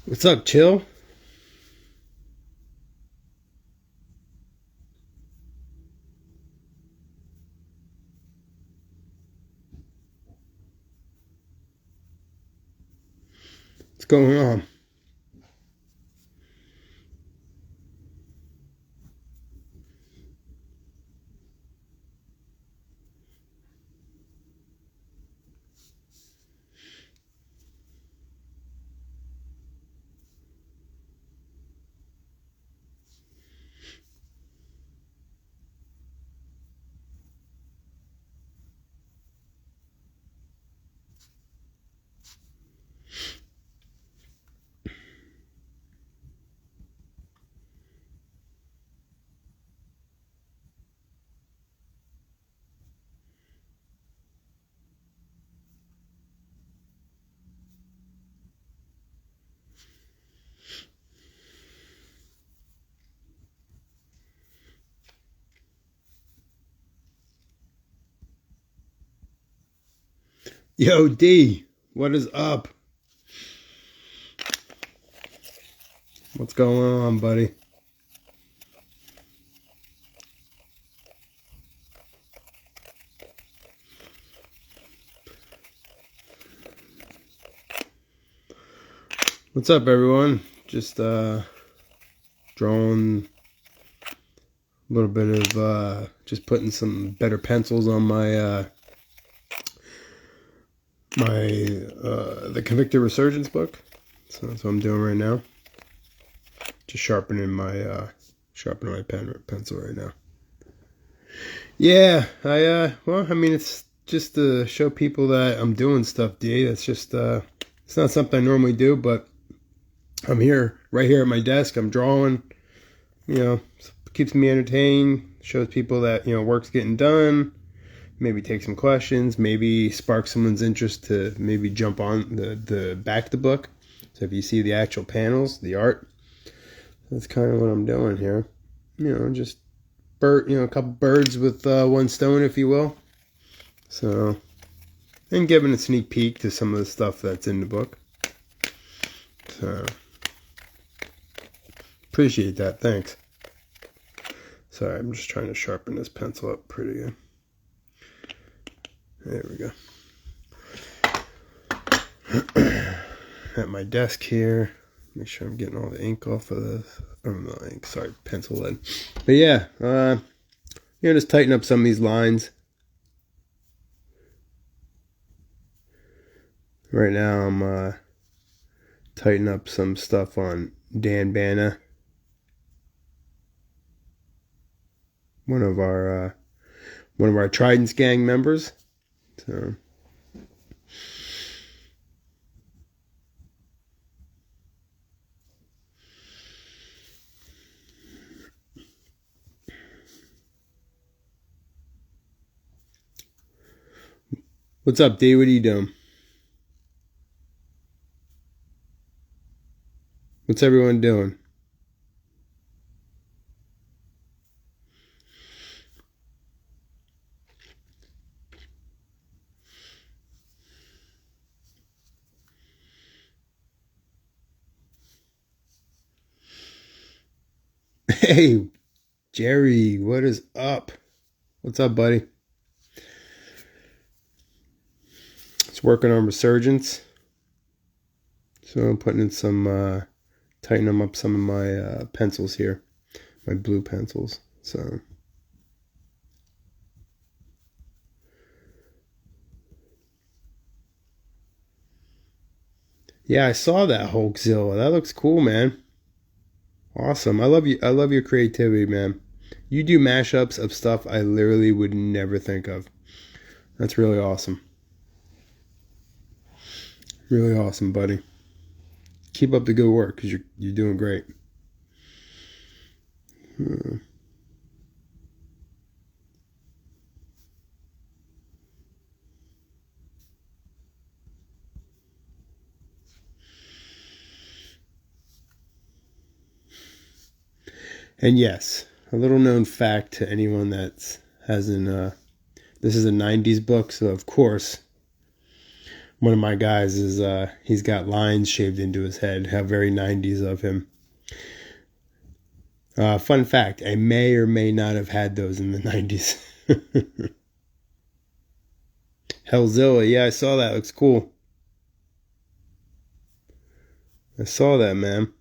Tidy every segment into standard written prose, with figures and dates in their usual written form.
What's up, Chill? What's going on? Yo, D, what is up? What's going on, buddy? What's up, everyone? Just drawing a little bit of just putting some better pencils on my the Convictor Resurgence book. So that's what I'm doing right now. Just sharpening my pencil right now. Yeah, well, I mean, it's just to show people that I'm doing stuff, D. That's just it's not something I normally do, but I'm right here at my desk. I'm drawing. You know, keeps me entertained. Shows people that work's getting done. Maybe take some questions. Maybe spark someone's interest to maybe jump on the back of the book. So if you see the actual panels, the art, that's kind of what I'm doing here. Just a couple birds with one stone, if you will. So, and giving a sneak peek to some of the stuff that's in the book. So, appreciate that. Thanks. Sorry, I'm just trying to sharpen this pencil up pretty good. There we go. At my desk here. Make sure I'm getting all the ink off of this. Oh, no ink. Sorry, pencil lead. But yeah, just tighten up some of these lines. Right now, I'm tightening up some stuff on Dan Bana, one of our Trident's gang members. So. What's up, D? What are you doing? What's everyone doing? Hey, Jerry, what is up? What's up, buddy? It's working on Resurgence. So I'm putting in some, tightening up some of my pencils here. My blue pencils. So. Yeah, I saw that Hulkzilla. That looks cool, man. Awesome. I love you. I love your creativity, man. You do mashups of stuff I literally would never think of. That's really awesome. Really awesome, buddy. Keep up the good work because you're doing great. And yes, a little known fact to anyone that hasn't. This is a '90s book, so of course One of my guys is he's got lines shaved into his head. How very 90s of him. Fun fact, I may or may not have had those in the 90s. Hellzilla, yeah, I saw that. Looks cool. I saw that, man.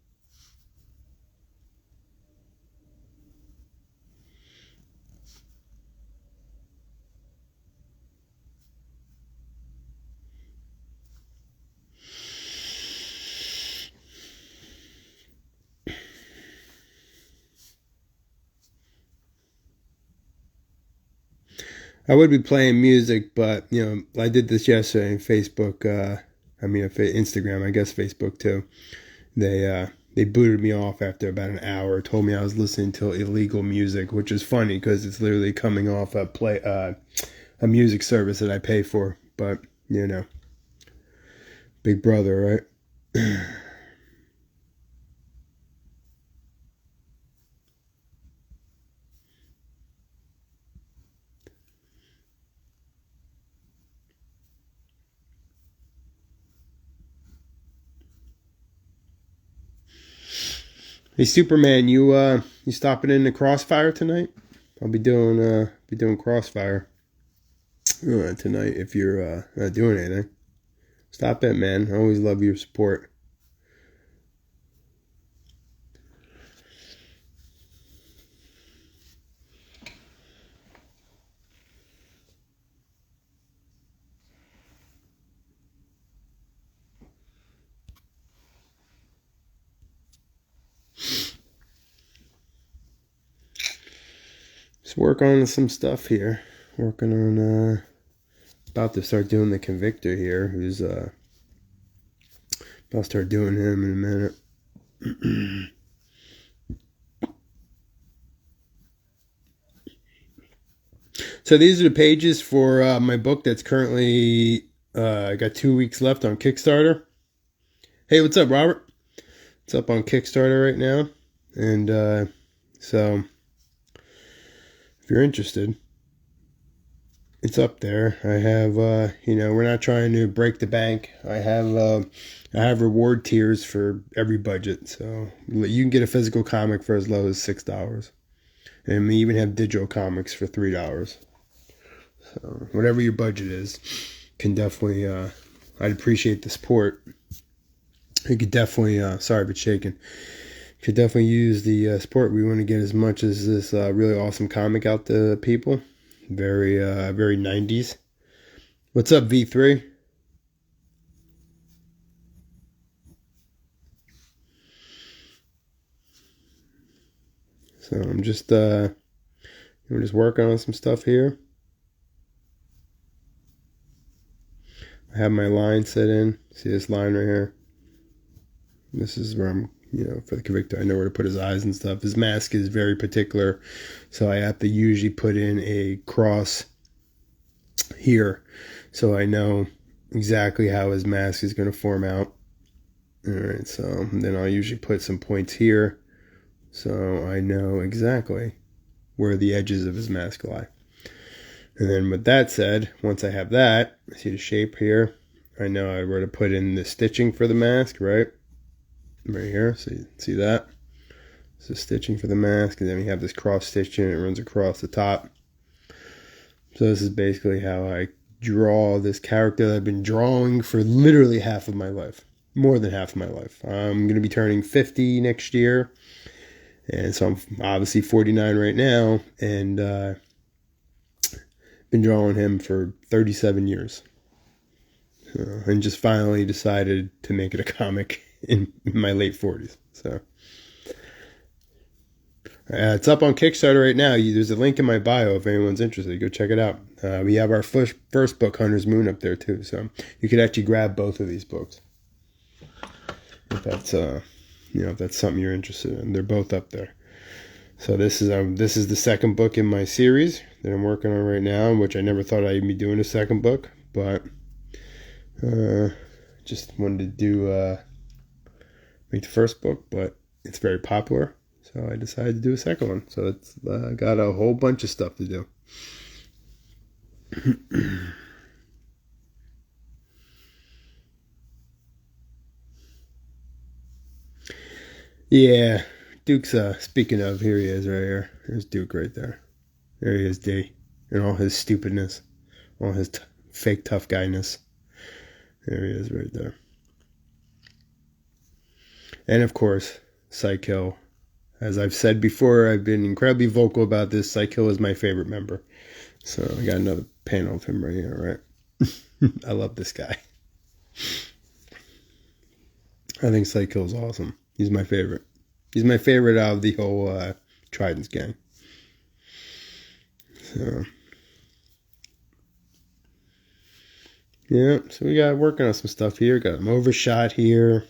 I would be playing music, but you know, I did this yesterday on Facebook. Instagram, I guess Facebook too. They booted me off after about an hour. Told me I was listening to illegal music, which is funny because it's literally coming off a music service that I pay for. But you know, Big Brother, right? Hey Superman, you stopping in the Crossfire tonight? I'll be doing Crossfire tonight if you're not doing anything. Stop it, man. I always love your support. Just work on some stuff here. Working on about to start doing the Convictor here. Who's about to start doing him in a minute. So these are the pages for my book that's currently I got 2 weeks left on Kickstarter. Hey, what's up, Robert? It's up on Kickstarter right now, and so if you're interested, it's up there. I have we're not trying to break the bank. I have reward tiers for every budget, so you can get a physical comic for as low as $6, and we even have digital comics for $3. So whatever your budget is, can definitely I'd appreciate the support. You could definitely sorry but shaking. Could definitely use the support. We want to get as much as this really awesome comic out to people. Very 90s. What's up, V3? So I'm just we're just working on some stuff here. I have my line set in. See this line right here? This is where I'm, for the Convictor, I know where to put his eyes and stuff. His mask is very particular, so I have to usually put in a cross here, so I know exactly how his mask is going to form out. Alright, so then I'll usually put some points here, so I know exactly where the edges of his mask lie. And then with that said, once I have that, see the shape here, I know where to put in the stitching for the mask, right? Right here, so you see that? This is stitching for the mask, and then we have this cross stitching, it runs across the top. So this is basically how I draw this character that I've been drawing for literally half of my life. More than half of my life. I'm going to be turning 50 next year, and so I'm obviously 49 right now, and been drawing him for 37 years. And just finally decided to make it a comic in my late 40s. So it's up on Kickstarter right now. There's a link in my bio if anyone's interested. Go check it out. We have our first book, Hunter's Moon, up there too. So you could actually grab both of these books if that's if that's something you're interested in. They're both up there. So this is the second book in my series that I'm working on right now, which I never thought I'd be doing a second book, but just wanted to do make the first book, but it's very popular, so I decided to do a second one. So it's got a whole bunch of stuff to do. Yeah, Duke's, speaking of, here he is right here. There's Duke right there. There he is, D. And all his stupidness. All his fake tough guyness. There he is right there. And of course, Psycho. As I've said before, I've been incredibly vocal about this. Psycho is my favorite member. So I got another panel of him right here, right? I love this guy. I think Psycho is awesome. He's my favorite. He's my favorite out of the whole Trident's gang. So, yeah, so we got working on some stuff here. Got an overshot here.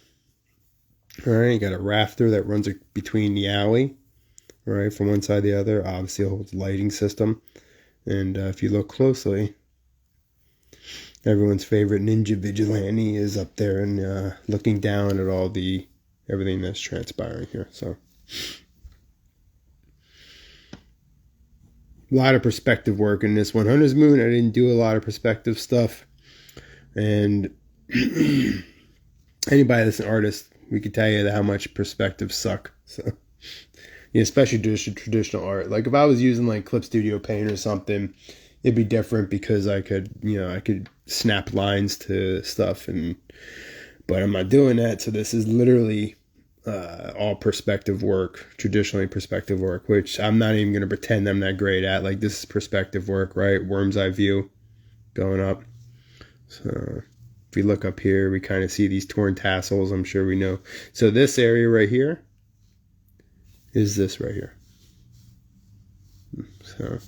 All right, got a rafter that runs between the alley, right, from one side to the other. Obviously, a whole lighting system. And if you look closely, everyone's favorite ninja vigilante is up there and looking down at all everything that's transpiring here. So, a lot of perspective work in this one. Hunter's Moon, I didn't do a lot of perspective stuff. And anybody that's an artist, we could tell you how much perspectives suck. So, yeah, especially traditional art. Like if I was using like Clip Studio Paint or something, it'd be different because I could snap lines to stuff, but I'm not doing that. So this is literally all perspective work, traditionally perspective work, which I'm not even going to pretend I'm that great at. Like this is perspective work, right? Worm's eye view going up. So if we look up here, we kind of see these torn tassels. I'm sure we know. So this area right here is this right here. So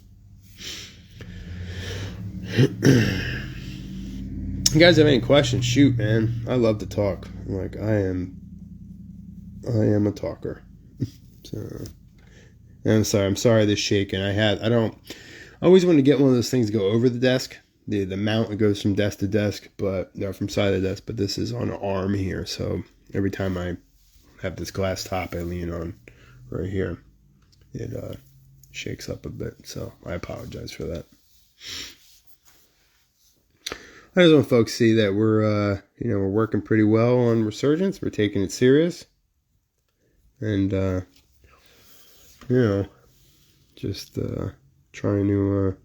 you guys have any questions? Shoot, man. I love to talk. Like I am a talker. So and I'm sorry this shaking. I always want to get one of those things to go over the desk. The mount, it goes from desk to desk, but from side to desk, but this is on an arm here. So every time I have this glass top I lean on right here, it shakes up a bit. So I apologize for that. I just want folks to see that we're working pretty well on Resurgence. We're taking it serious. And, just trying to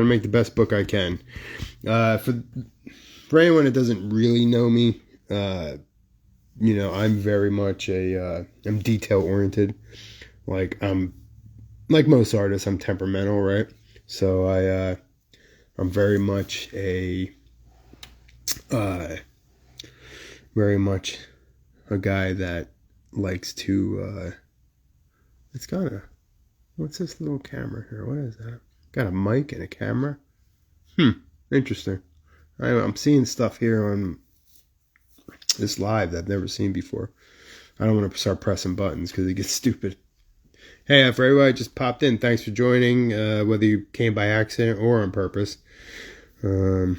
make the best book I can. For anyone that doesn't really know me, I'm very much I'm detail oriented. Like like most artists, I'm temperamental, right? So I'm very much a guy that likes to what's this little camera here? What is that? Got a mic and a camera? Interesting. I'm seeing stuff here on this live that I've never seen before. I don't want to start pressing buttons because it gets stupid. Hey, for everybody just popped in, thanks for joining, whether you came by accident or on purpose. Those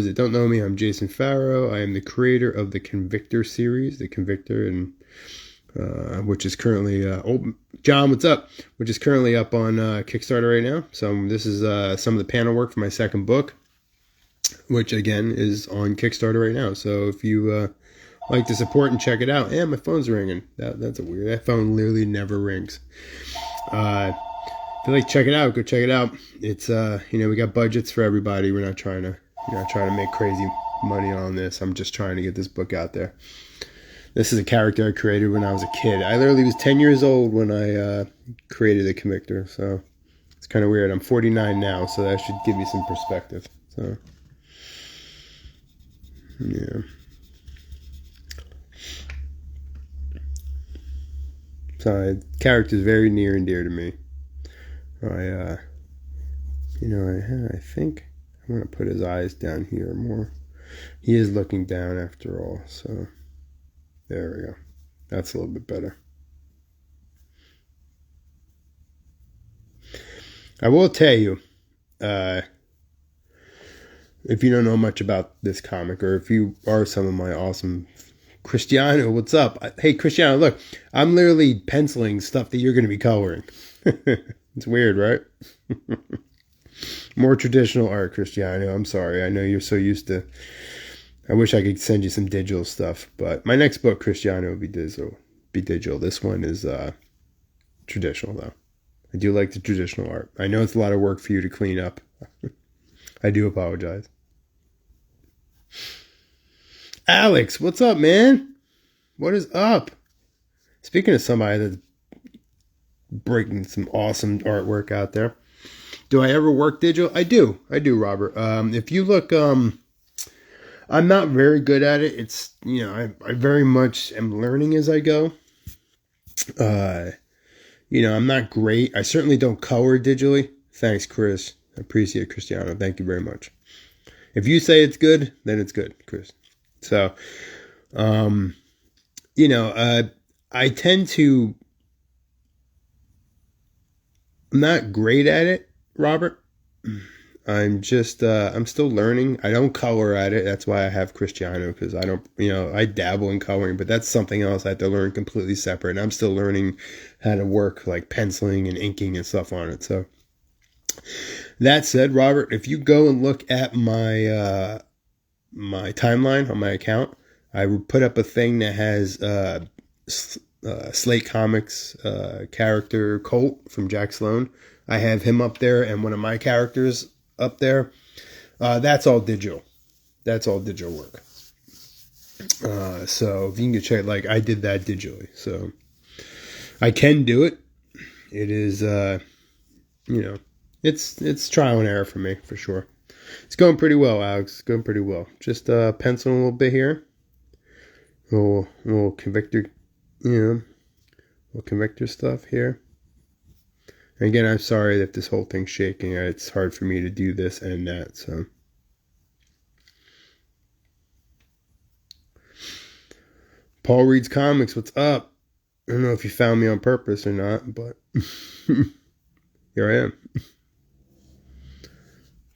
that don't know me, I'm Jason Farrow. I am the creator of the Convictor series, the Convictor, and which is currently John, what's up? Which is currently up on Kickstarter right now. So this is some of the panel work for my second book, which again is on Kickstarter right now. So if you like to support and check it out, and my phone's ringing. That's a weird. That phone literally never rings. If you like to check it out, go check it out. It's we got budgets for everybody. We're not trying to make crazy money on this. I'm just trying to get this book out there. This is a character I created when I was a kid. I literally was 10 years old when I created the Convictor. So it's kind of weird. I'm 49 now, so that should give you some perspective. So yeah. So the character is very near and dear to me. I think I'm going to put his eyes down here more. He is looking down after all, so there we go. That's a little bit better. I will tell you, if you don't know much about this comic, or if you are some of my awesome Cristiano, what's up? Hey, Cristiano, look, I'm literally penciling stuff that you're going to be coloring. It's weird, right? More traditional art, Cristiano. I'm sorry. I know you're so used to I wish I could send you some digital stuff, but my next book, Cristiano, will be digital. This one is traditional, though. I do like the traditional art. I know it's a lot of work for you to clean up. I do apologize. Alex, what's up, man? What is up? Speaking of somebody that's breaking some awesome artwork out there, do I ever work digital? I do, Robert. If you look, I'm not very good at it. It's, I very much am learning as I go. I'm not great. I certainly don't color digitally. Thanks, Chris. I appreciate it, Cristiano. Thank you very much. If you say it's good, then it's good, Chris. So, I tend to, I'm not great at it, Robert. I'm still learning. I don't color at it. That's why I have Cristiano, because I don't, I dabble in coloring, but that's something else I have to learn completely separate. And I'm still learning how to work like penciling and inking and stuff on it. So that said, Robert, if you go and look at my, my timeline on my account, I would put up a thing that has, Slate Comics, character Colt from Jack Sloan. I have him up there, and one of my characters up there. That's all digital. That's all digital work. So if you can check, like I did that digitally, so I can do it. It is, it's trial and error for me for sure. It's going pretty well, Alex. It's going pretty well. Just penciling a little bit here. Little Convictor, little Convictor stuff here. And again, I'm sorry that this whole thing's shaking. It's hard for me to do this and that, so. Paul reads comics. What's up? I don't know if you found me on purpose or not, but here I am.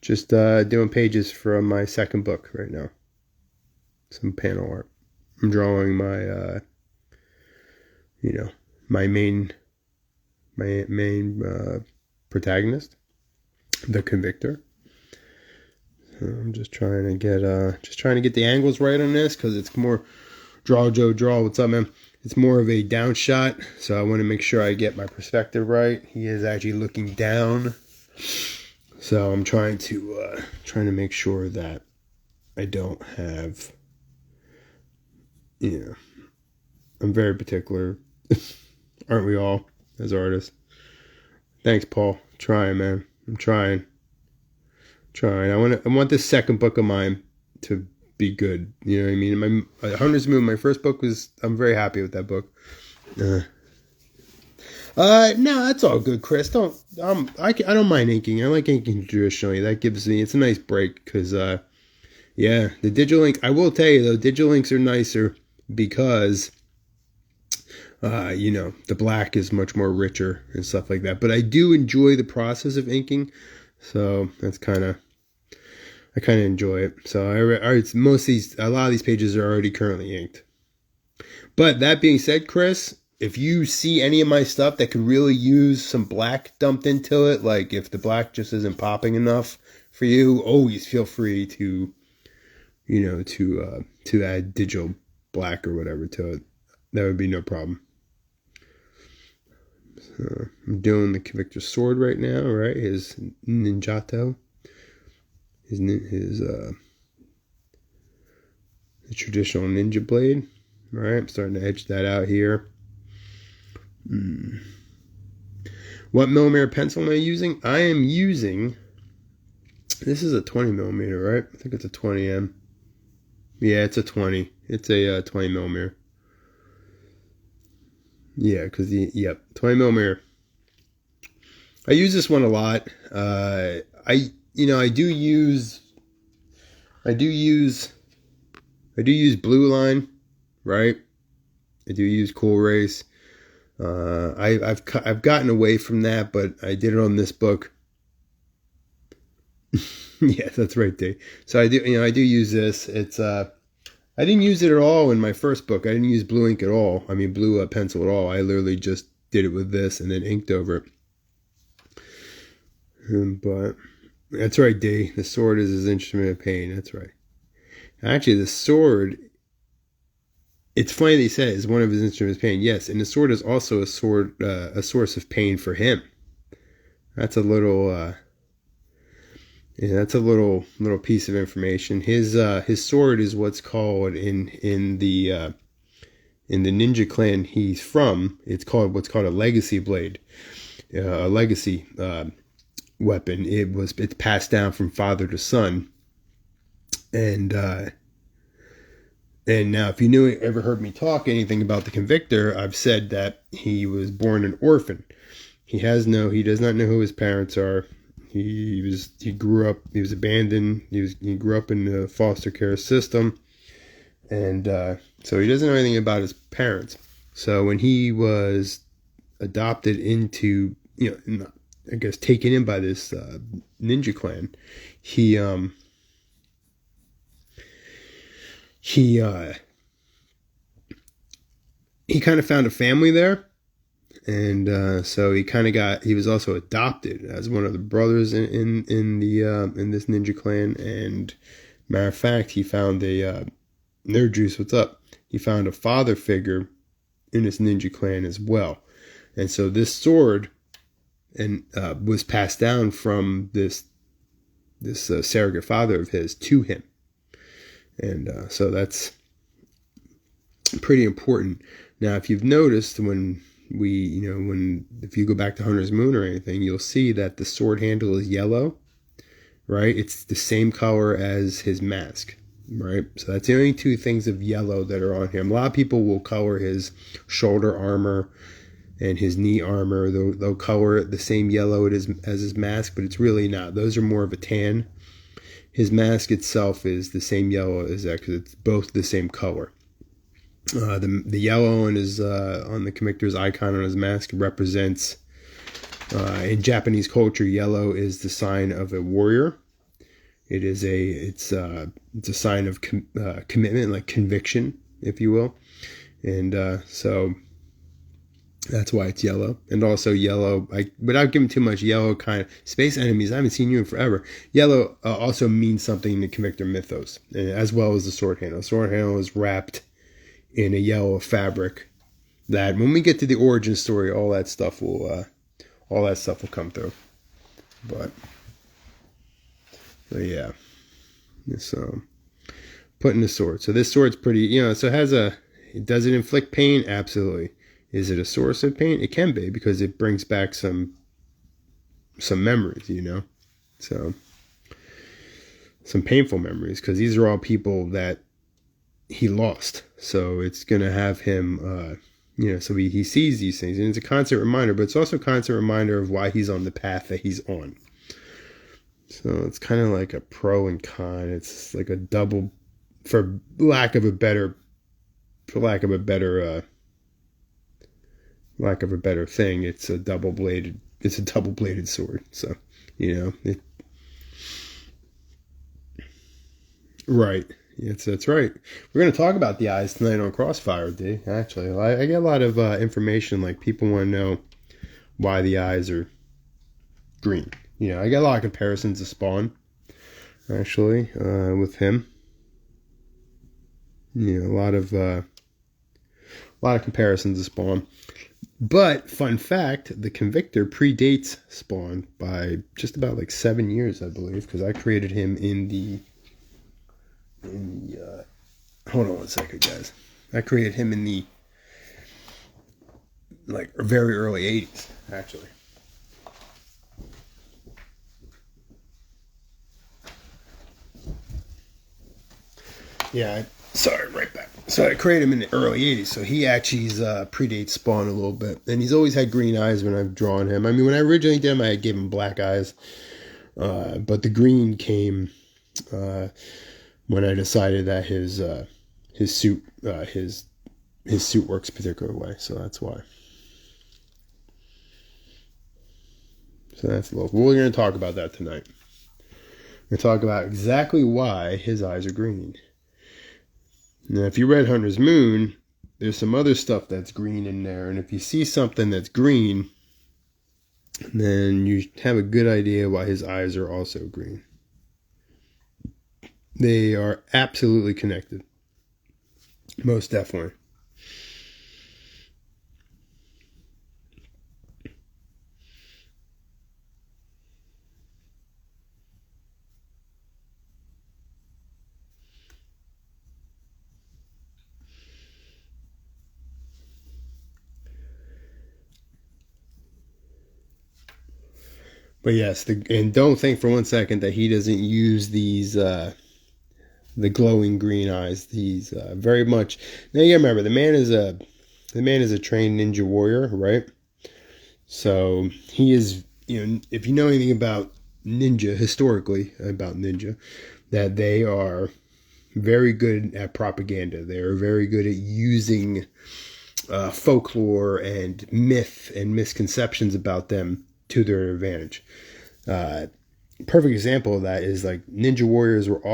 Just doing pages from my second book right now. Some panel art. I'm drawing my, my main protagonist, the Convictor. So I'm just trying to get the angles right on this, because it's more draw. What's up, man? It's more of a down shot, so I want to make sure I get my perspective right. He is actually looking down, so I'm trying to make sure that I don't have, I'm very particular. Aren't we all, as artists? Thanks, Paul. Trying, man. I'm trying. I want this second book of mine to be good. You know what I mean? My Hunter's Moon, my first book I'm very happy with that book. No, that's all good, Chris. I don't mind inking. I like inking traditionally. That gives me, it's a nice break, because, the digital ink, I will tell you though, digital inks are nicer because, the black is much more richer and stuff like that. But I do enjoy the process of inking, so that's I kind of enjoy it. So a lot of these pages are already currently inked. But that being said, Chris, if you see any of my stuff that could really use some black dumped into it, like if the black just isn't popping enough for you, always feel free to, to add digital black or whatever to it. That would be no problem. So I'm doing the Convictor sword right now, right? His ninjato. His the traditional ninja blade. All right, I'm starting to edge that out here. What millimeter pencil am I using? I am using, this is a 20 millimeter, right? I think it's a 20M. Yeah, it's a 20. It's a 20 millimeter. Yeah, because 20 millimeter. I use this one a lot. I do use Blue Line, right? I do use Cool Race. I've gotten away from that, but I did it on this book. Yeah, that's right, Dave. So I do use this. It's I didn't use it at all in my first book. I didn't use blue ink at all. I mean, blue pencil at all. I literally just did it with this and then inked over it. But that's right, Dave. The sword is his instrument of pain. That's right. Actually, the sword, it's funny they say is one of his instruments of pain. Yes, and the sword is also a source of pain for him. That's a little, that's a little piece of information. His sword is what's called in the ninja clan he's from. It's called what's called a legacy blade, a legacy weapon. It's passed down from father to son, and now if you ever heard me talk anything about the Convictor, I've said that he was born an orphan. He does not know who his parents are. He grew up, he was abandoned. He grew up in the foster care system, and so he doesn't know anything about his parents. So when he was adopted into, I guess taken in by this ninja clan, he kind of found a family there, and so he was also adopted as one of the brothers in this ninja clan. And matter of fact, he found Nerd Juice, what's up? He found a father figure in this ninja clan as well, and so this sword was passed down from this surrogate father of his to him. And so that's pretty important. Now, if you've noticed if you go back to Hunter's Moon or anything, you'll see that the sword handle is yellow, right? It's the same color as his mask, right? So that's the only two things of yellow that are on him. A lot of people will color his shoulder armor and his knee armor. They'll color it the same yellow as his mask, but it's really not. Those are more of a tan. His mask itself is the same yellow as that because it's both the same color. The yellow on the Convictor's icon on his mask represents, in Japanese culture, yellow is the sign of a warrior. It's a sign of commitment, like conviction, if you will, and so that's why it's yellow. And also yellow, without giving too much, yellow kind of space enemies. I haven't seen you in forever. Yellow also means something in the Convictor mythos, as well as the sword handle. The sword handle is wrapped in a yellow fabric. That when we get to the origin story, all that stuff will come through. But yeah, so putting the sword. So this sword's pretty, so does it inflict pain? Absolutely. Is it a source of pain? It can be, because it brings back some memories, so some painful memories, because these are all people that he lost. So it's going to have him, so he sees these things, and it's a constant reminder, but it's also a constant reminder of why he's on the path that he's on. So it's kind of like a pro and con. It's like a double, for lack of a better thing, it's a double-bladed sword. So, right. That's right. We're going to talk about the eyes tonight on Crossfire, D. Actually, I get a lot of information, like people want to know why the eyes are green. I get a lot of comparisons to Spawn, actually, with him. A lot of comparisons to Spawn. But fun fact, the Convictor predates Spawn by just about 7 years, I believe, because I created him in the hold on one second, guys. I created him in the very early 80s, actually. Yeah, right back. So I created him in the early 80s, so he actually predates Spawn a little bit. And he's always had green eyes when I've drawn him. I mean, when I originally did him, I gave him black eyes. But the green came when I decided that his suit works a particular way. So that's why. So that's local. We're going to talk about that tonight. We're going to talk about exactly why his eyes are green. Now, if you read Hunter's Moon, there's some other stuff that's green in there. And if you see something that's green, then you have a good idea why his eyes are also green. They are absolutely connected. Most definitely. But yes, and don't think for one second that he doesn't use these the glowing green eyes. These very much. Now you gotta remember the man is a trained ninja warrior, right? So he is, if you know anything about ninja historically about ninja, that they are very good at propaganda. They are very good at using folklore and myth and misconceptions about them to their advantage. Perfect example of that is like ninja warriors were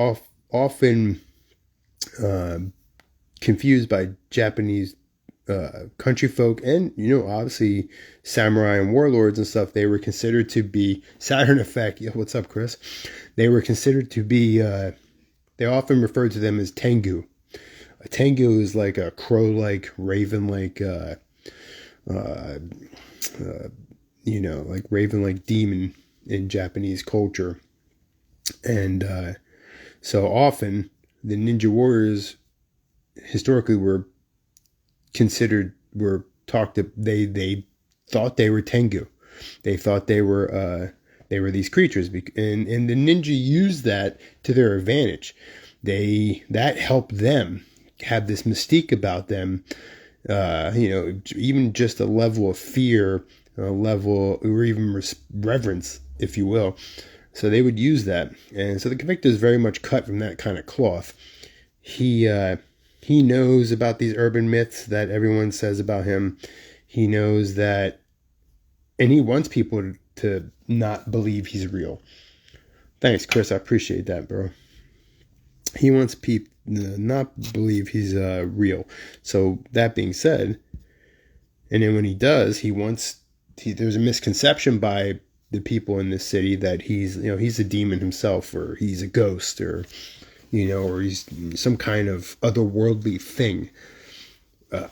often uh, confused by Japanese country folk, and obviously samurai and warlords and stuff. They were considered to be Saturn effect. Yo, what's up, Chris? They were considered to be. They often referred to them as tengu. A tengu is like a crow-like, raven-like, like raven-like demon in Japanese culture, and so often the ninja warriors historically were talked. They thought they were tengu. They thought they were these creatures, and the ninja used that to their advantage. That helped them have this mystique about them. Even just a level of fear, a level, or even reverence, if you will. So they would use that, and so the Convictor is very much cut from that kind of cloth. He knows about these urban myths that everyone says about him. He knows that, and he wants people to not believe he's real. Thanks, Chris. I appreciate that, bro. He wants people to not believe he's real. So that being said, and then when he does, there's a misconception by the people in this city that he's a demon himself, or he's a ghost, or he's some kind of otherworldly thing.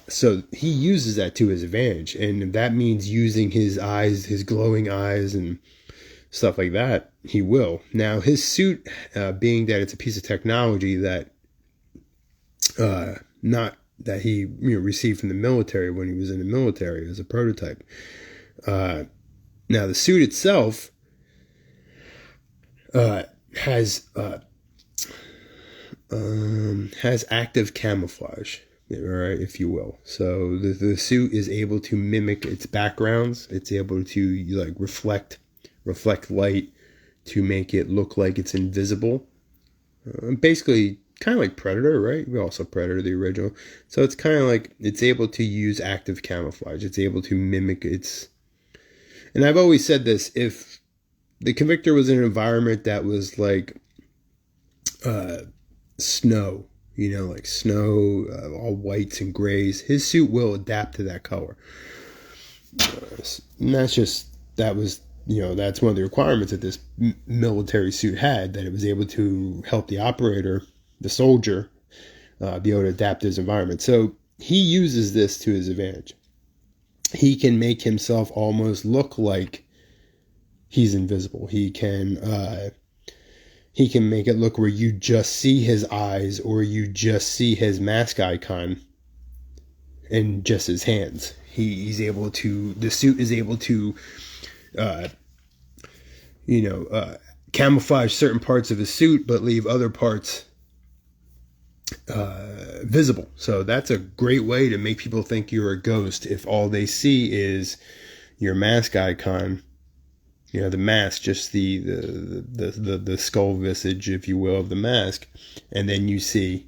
So he uses that to his advantage, and that means using his eyes, his glowing eyes, and stuff like that. He will. Now, his suit, being that it's a piece of technology that, not that he received from the military when he was in the military as a prototype. Now, the suit itself has active camouflage, right, if you will. So the suit is able to mimic its backgrounds. It's able to reflect light to make it look like it's invisible. Basically, kind of like Predator, right? We also Predator, the original. So it's kind of like it's able to use active camouflage. It's able to mimic its. And I've always said this: if the Convictor was in an environment that was like snow, like snow, all whites and grays, his suit will adapt to that color. And that's one of the requirements that this military suit had, that it was able to help the operator, the soldier, be able to adapt to his environment. So he uses this to his advantage. He can make himself almost look like he's invisible. He can make it look where you just see his eyes, or you just see his mask icon and just his hands. The suit is able to camouflage certain parts of his suit, but leave other parts visible. So that's a great way to make people think you're a ghost if all they see is your mask icon. The mask, just the skull visage, if you will, of the mask, and then you see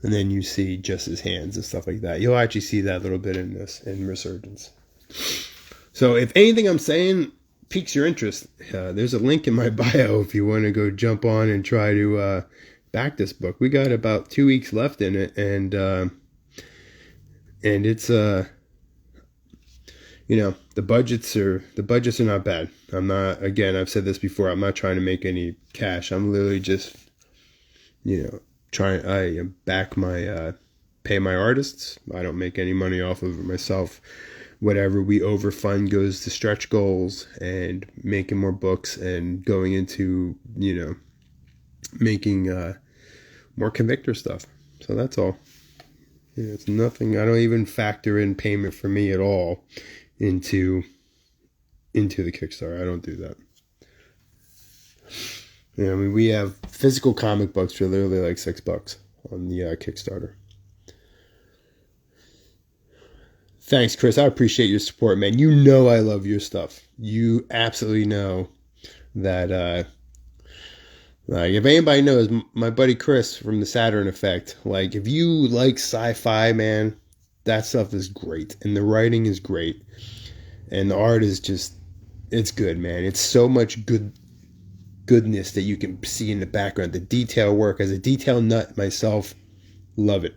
just his hands and stuff like that. You'll actually see that a little bit in Resurgence. So if anything I'm saying piques your interest, there's a link in my bio if you want to go jump on and try to back this book. We got about 2 weeks left in it, and it's the budgets are not bad. I'm not, again, I've said this before, I'm not trying to make any cash. I'm literally just, I back my, pay my artists. I don't make any money off of it myself. Whatever we overfund goes to stretch goals and making more books and going into, making more Convictor stuff. So that's all. It's nothing. I don't even factor in payment for me at all into the Kickstarter. I don't do that. We have physical comic books for literally like $6 on the Kickstarter. Thanks, Chris. I appreciate your support, man. I love your stuff. You absolutely know that. If anybody knows, my buddy Chris from the Saturn Effect, like if you like sci-fi, man, that stuff is great. And the writing is great. And the art is just, it's good, man. It's so much goodness that you can see in the background. The detail work, as a detail nut myself, love it.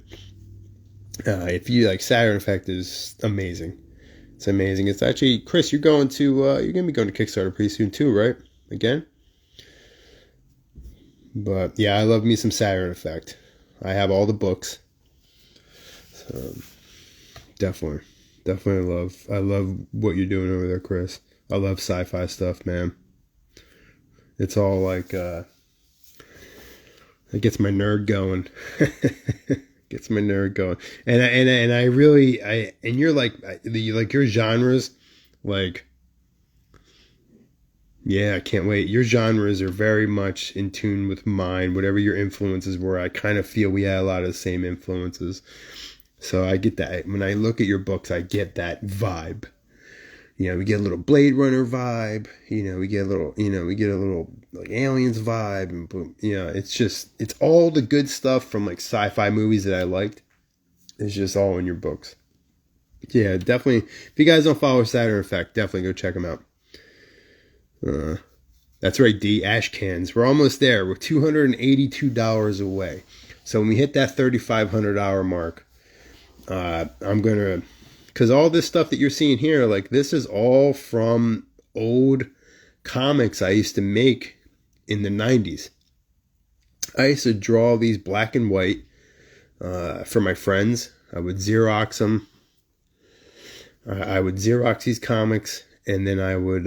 If you like, Saturn Effect is amazing. It's amazing. It's actually, Chris, you're going to be going to Kickstarter pretty soon too, right? Again? But yeah, I love me some Saturn Effect. I have all the books. So definitely I love what you're doing over there, Chris. I love sci-fi stuff, man. It's all like it gets my nerd going. Gets my nerd going. And I really and you're like your genres, like, yeah, I can't wait. Your genres are very much in tune with mine. Whatever your influences were, I kind of feel we had a lot of the same influences. So I get that. When I look at your books, I get that vibe. We get a little Blade Runner vibe. We get a little like Aliens vibe, and boom. It's all the good stuff from like sci-fi movies that I liked. It's just all in your books. Yeah, definitely. If you guys don't follow Saturn Effect, definitely go check them out. That's right, D. Ash cans. We're almost there. We're $282 away. So when we hit that $3,500 mark, I'm gonna, because all this stuff that you're seeing here, like this is all from old comics I used to make in the 90s. I used to draw these black and white for my friends. I would Xerox them. I would Xerox these comics, and then I would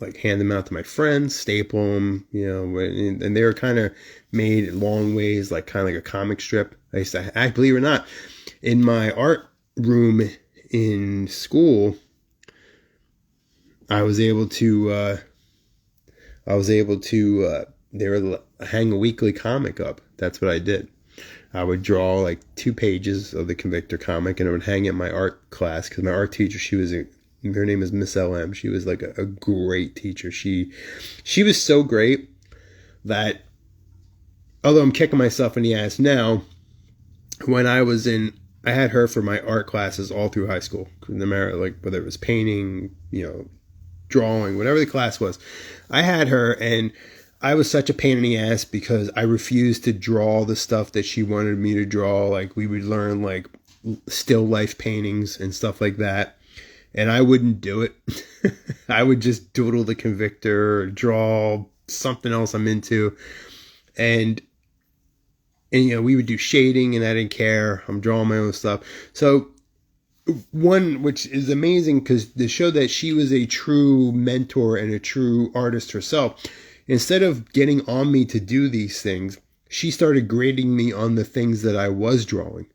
like hand them out to my friends, staple them, and they were kind of made long ways, like kind of like a comic strip. I believe it or not, in my art room in school, I was able to they were hang a weekly comic up. That's what I did. I would draw like 2 pages of the Convictor comic, and I would hang it in my art class, because my art teacher, her name is Miss LM. She was like a great teacher. She was so great that, although I'm kicking myself in the ass now, when I had her for my art classes all through high school, no matter like whether it was painting, drawing, whatever the class was, I had her, and I was such a pain in the ass because I refused to draw the stuff that she wanted me to draw. Like we would learn like still life paintings and stuff like that. And I wouldn't do it. I would just doodle the Convictor or draw something else I'm into. And we would do shading, and I didn't care. I'm drawing my own stuff. So one, which is amazing, because to show that she was a true mentor and a true artist herself, instead of getting on me to do these things, she started grading me on the things that I was drawing.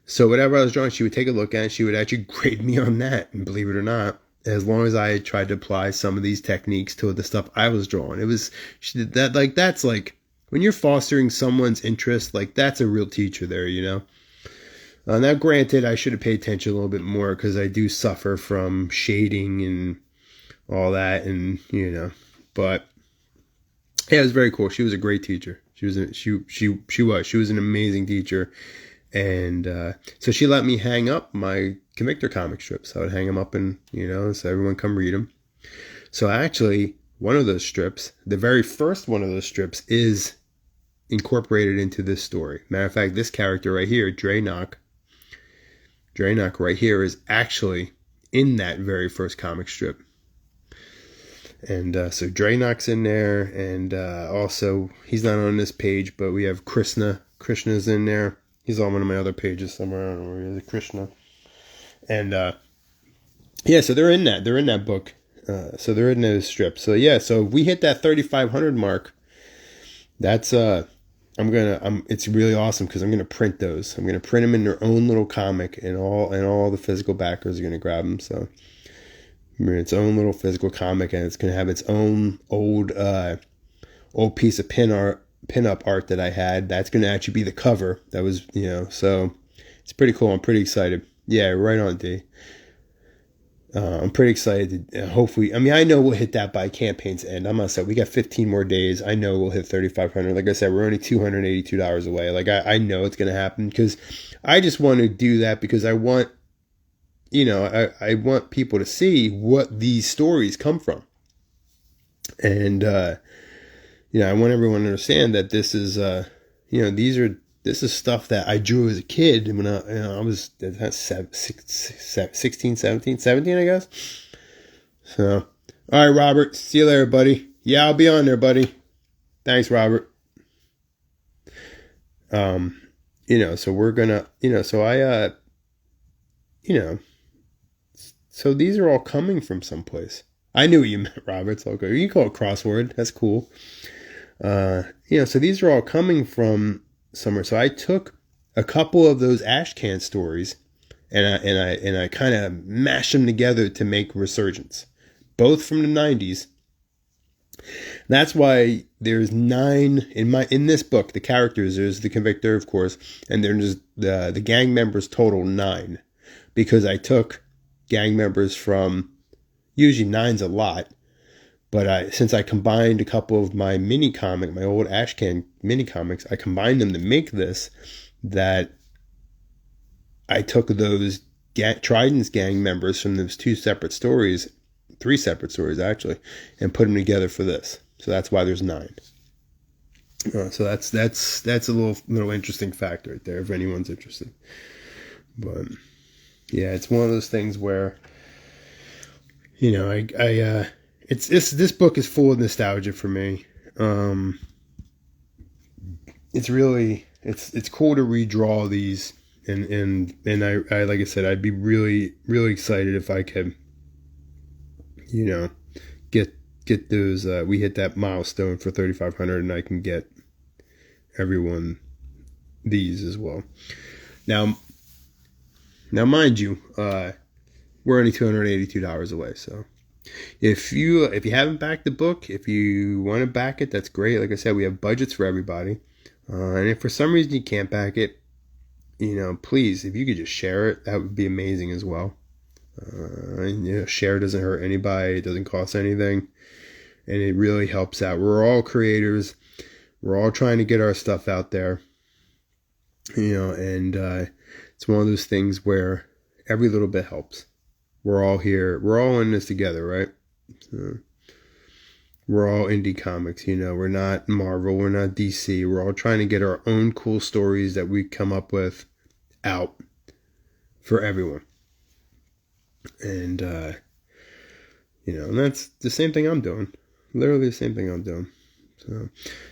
So whatever I was drawing, she would take a look at it. She would actually grade me on that. And believe it or not, as long as I tried to apply some of these techniques to the stuff I was drawing, she did that. Like, that's like, when you're fostering someone's interest, like that's a real teacher there, Now, granted, I should have paid attention a little bit more, because I do suffer from shading and all that. And, but yeah, it was very cool. She was a great teacher. She was an amazing teacher. And so she let me hang up my Convictor comic strips. I would hang them up, and so everyone come read them. So actually, one of those strips, the very first one of those strips, is incorporated into this story. Matter of fact, this character right here, Dre Knock, Draenok right here is actually in that very first comic strip. And so Draenok's in there, and also he's not on this page, but we have Krishna. Krishna's in there. He's on one of my other pages somewhere. I don't know where he is. Krishna. And yeah, so they're in that. They're in that book. So they're in those strips. So yeah, so if we hit that 3,500 mark, that's it's really awesome because I'm gonna print those. I'm gonna print them in their own little comic, and all the physical backers are gonna grab them. So I mean, its own little physical comic, and it's gonna have its own old piece of pin-up art that I had. That's gonna actually be the cover. That was, so it's pretty cool. I'm pretty excited. Yeah, right on, D. I'm pretty excited to hopefully. I mean, I know we'll hit that by campaign's end. I'm gonna say we got 15 more days. I know we'll hit 3,500. Like I said, we're only $282 away. Like I know it's gonna happen because I just want to do that because I want, I want people to see what these stories come from, and I want everyone to understand that this is this is stuff that I drew as a kid when I was 16, 17, I guess. So, all right, Robert. See you later, buddy. Yeah, I'll be on there, buddy. Thanks, Robert. So we're gonna, so these are all coming from someplace. I knew what you meant, Robert. It's okay. You can call it crossword. That's cool. So these are all coming from somewhere. So I took a couple of those ash can stories and I kind of mashed them together to make Resurgence, both from the 90s. That's why there's 9 in this book. The characters, there's the Convictor, of course, and there's the gang members total 9, because I took gang members from, usually 9's a lot, but since I combined a couple of my my old Ashcan mini comics, I combined them to make this, that I took those Trident's gang members from those 2 separate stories, 3 separate stories actually, and put them together for this. So that's why there's 9. So that's a little interesting fact right there if anyone's interested. But yeah, it's one of those things where, this book is full of nostalgia for me. It's really it's cool to redraw these, and I like I said, I'd be really, really excited if I could, get those. We hit that milestone for 3,500, and I can get everyone these as well. Now, mind you, we're only $282 away, so. If you haven't backed the book, if you want to back it, that's great. Like I said, we have budgets for everybody. And if for some reason you can't back it, please, if you could just share it, that would be amazing as well. Share doesn't hurt anybody. It doesn't cost anything. And it really helps out. We're all creators. We're all trying to get our stuff out there. And it's one of those things where every little bit helps. We're all here. We're all in this together, right? So we're all indie comics, We're not Marvel. We're not DC. We're all trying to get our own cool stories that we come up with out for everyone. And, and that's the same thing I'm doing. Literally the same thing I'm doing.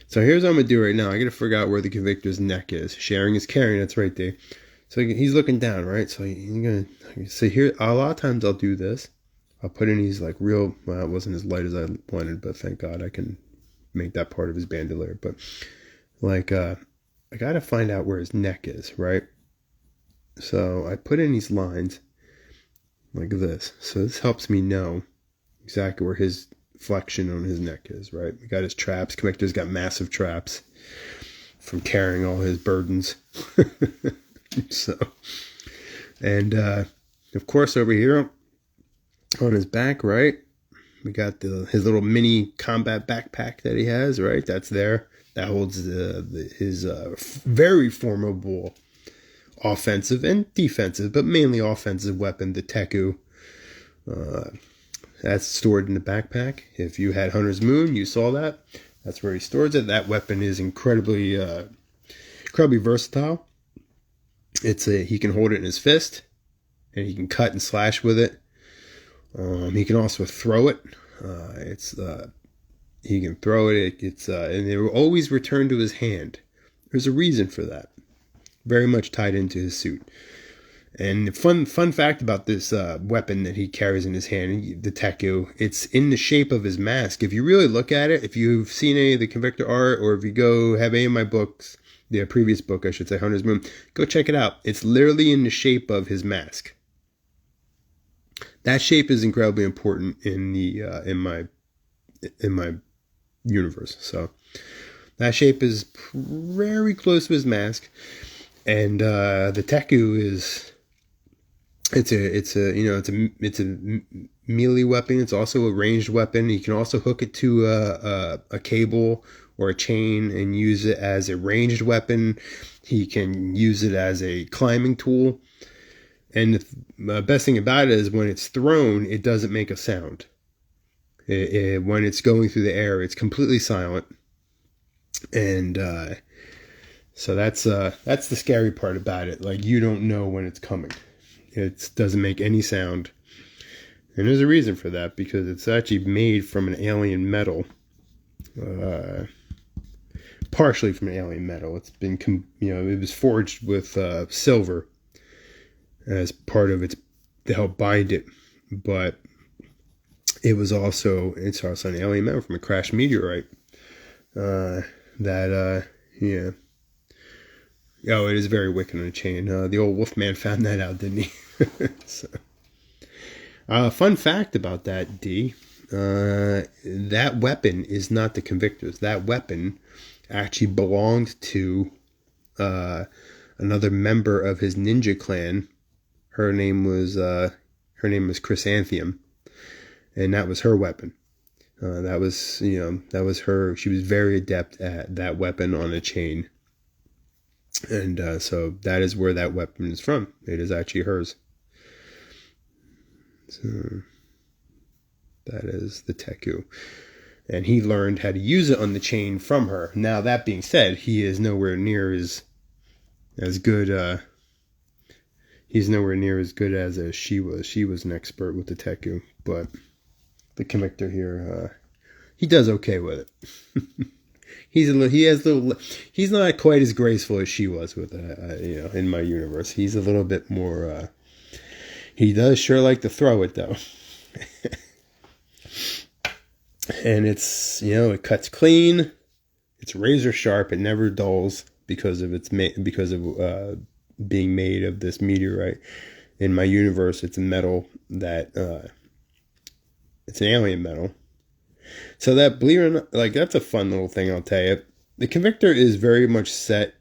So here's what I'm going to do right now. I got to figure out where the Convictor's neck is. Sharing is caring. That's right there. So he's looking down, right? So you're gonna see here. A lot of times I'll do this. I'll put in these like real. Well, it wasn't as light as I wanted, but thank God I can make that part of his bandolier. But I gotta find out where his neck is, right? So I put in these lines like this. So this helps me know exactly where his flexion on his neck is, right? We got his traps. Convictor's got massive traps from carrying all his burdens. So, and of course over here on his back, right, we got his little mini combat backpack that he has, right? That's there. That holds his very formidable offensive and defensive, but mainly offensive weapon, the Teku. That's stored in the backpack. If you had Hunter's Moon, you saw that. That's where he stores it. That weapon is incredibly versatile. He can hold it in his fist. and he can cut and slash with it. He can also throw it. He can throw it. And it will always return to his hand. There's a reason for that. Very much tied into his suit. And the fun fact about this weapon that he carries in his hand, the Teku, it's in the shape of his mask. If you really look at it, if you've seen any of the Convictor art, or if you go have any of my books, the previous book, I should say, Hunter's Moon, go check it out. It's literally in the shape of his mask. That shape is incredibly important in my universe. So that shape is very close to his mask, and the Teku is it's a melee weapon. It's also a ranged weapon. You can also hook it to a cable or a chain and use it as a ranged weapon. He can use it as a climbing tool. And the best thing about it is when it's thrown, it doesn't make a sound. When it's going through the air, it's completely silent. And so that's the scary part about it. Like, you don't know when it's coming. It doesn't make any sound. And there's a reason for that, because it's actually made from an alien metal. Partially from an alien metal. It's been, it was forged with silver as part of it to help bind it. But it's also an alien metal from a crashed meteorite. Oh, it is very wicked on a chain. The old Wolfman found that out, didn't he? So, fun fact about that, D. That weapon is not the Convictor's. That weapon actually belonged to another member of his ninja clan. Her name was Chrysanthemum, and that was her weapon. That was her. She was very adept at that weapon on a chain. And so that is where that weapon is from. It is actually hers. So that is the Teku. And he learned how to use it on the chain from her. Now, that being said, he is nowhere near as good. He's nowhere near as good as she was. She was an expert with the Teku. But the Convictor here, he does okay with it. He's not quite as graceful as she was with in my universe. He's a little bit more, he does sure like to throw it though. And it's, it cuts clean. It's razor sharp. It never dulls because of being made of this meteorite. In my universe, it's a metal that, it's an alien metal. So that, believe it or not, like, that's a fun little thing, I'll tell you. The Convictor is very much set,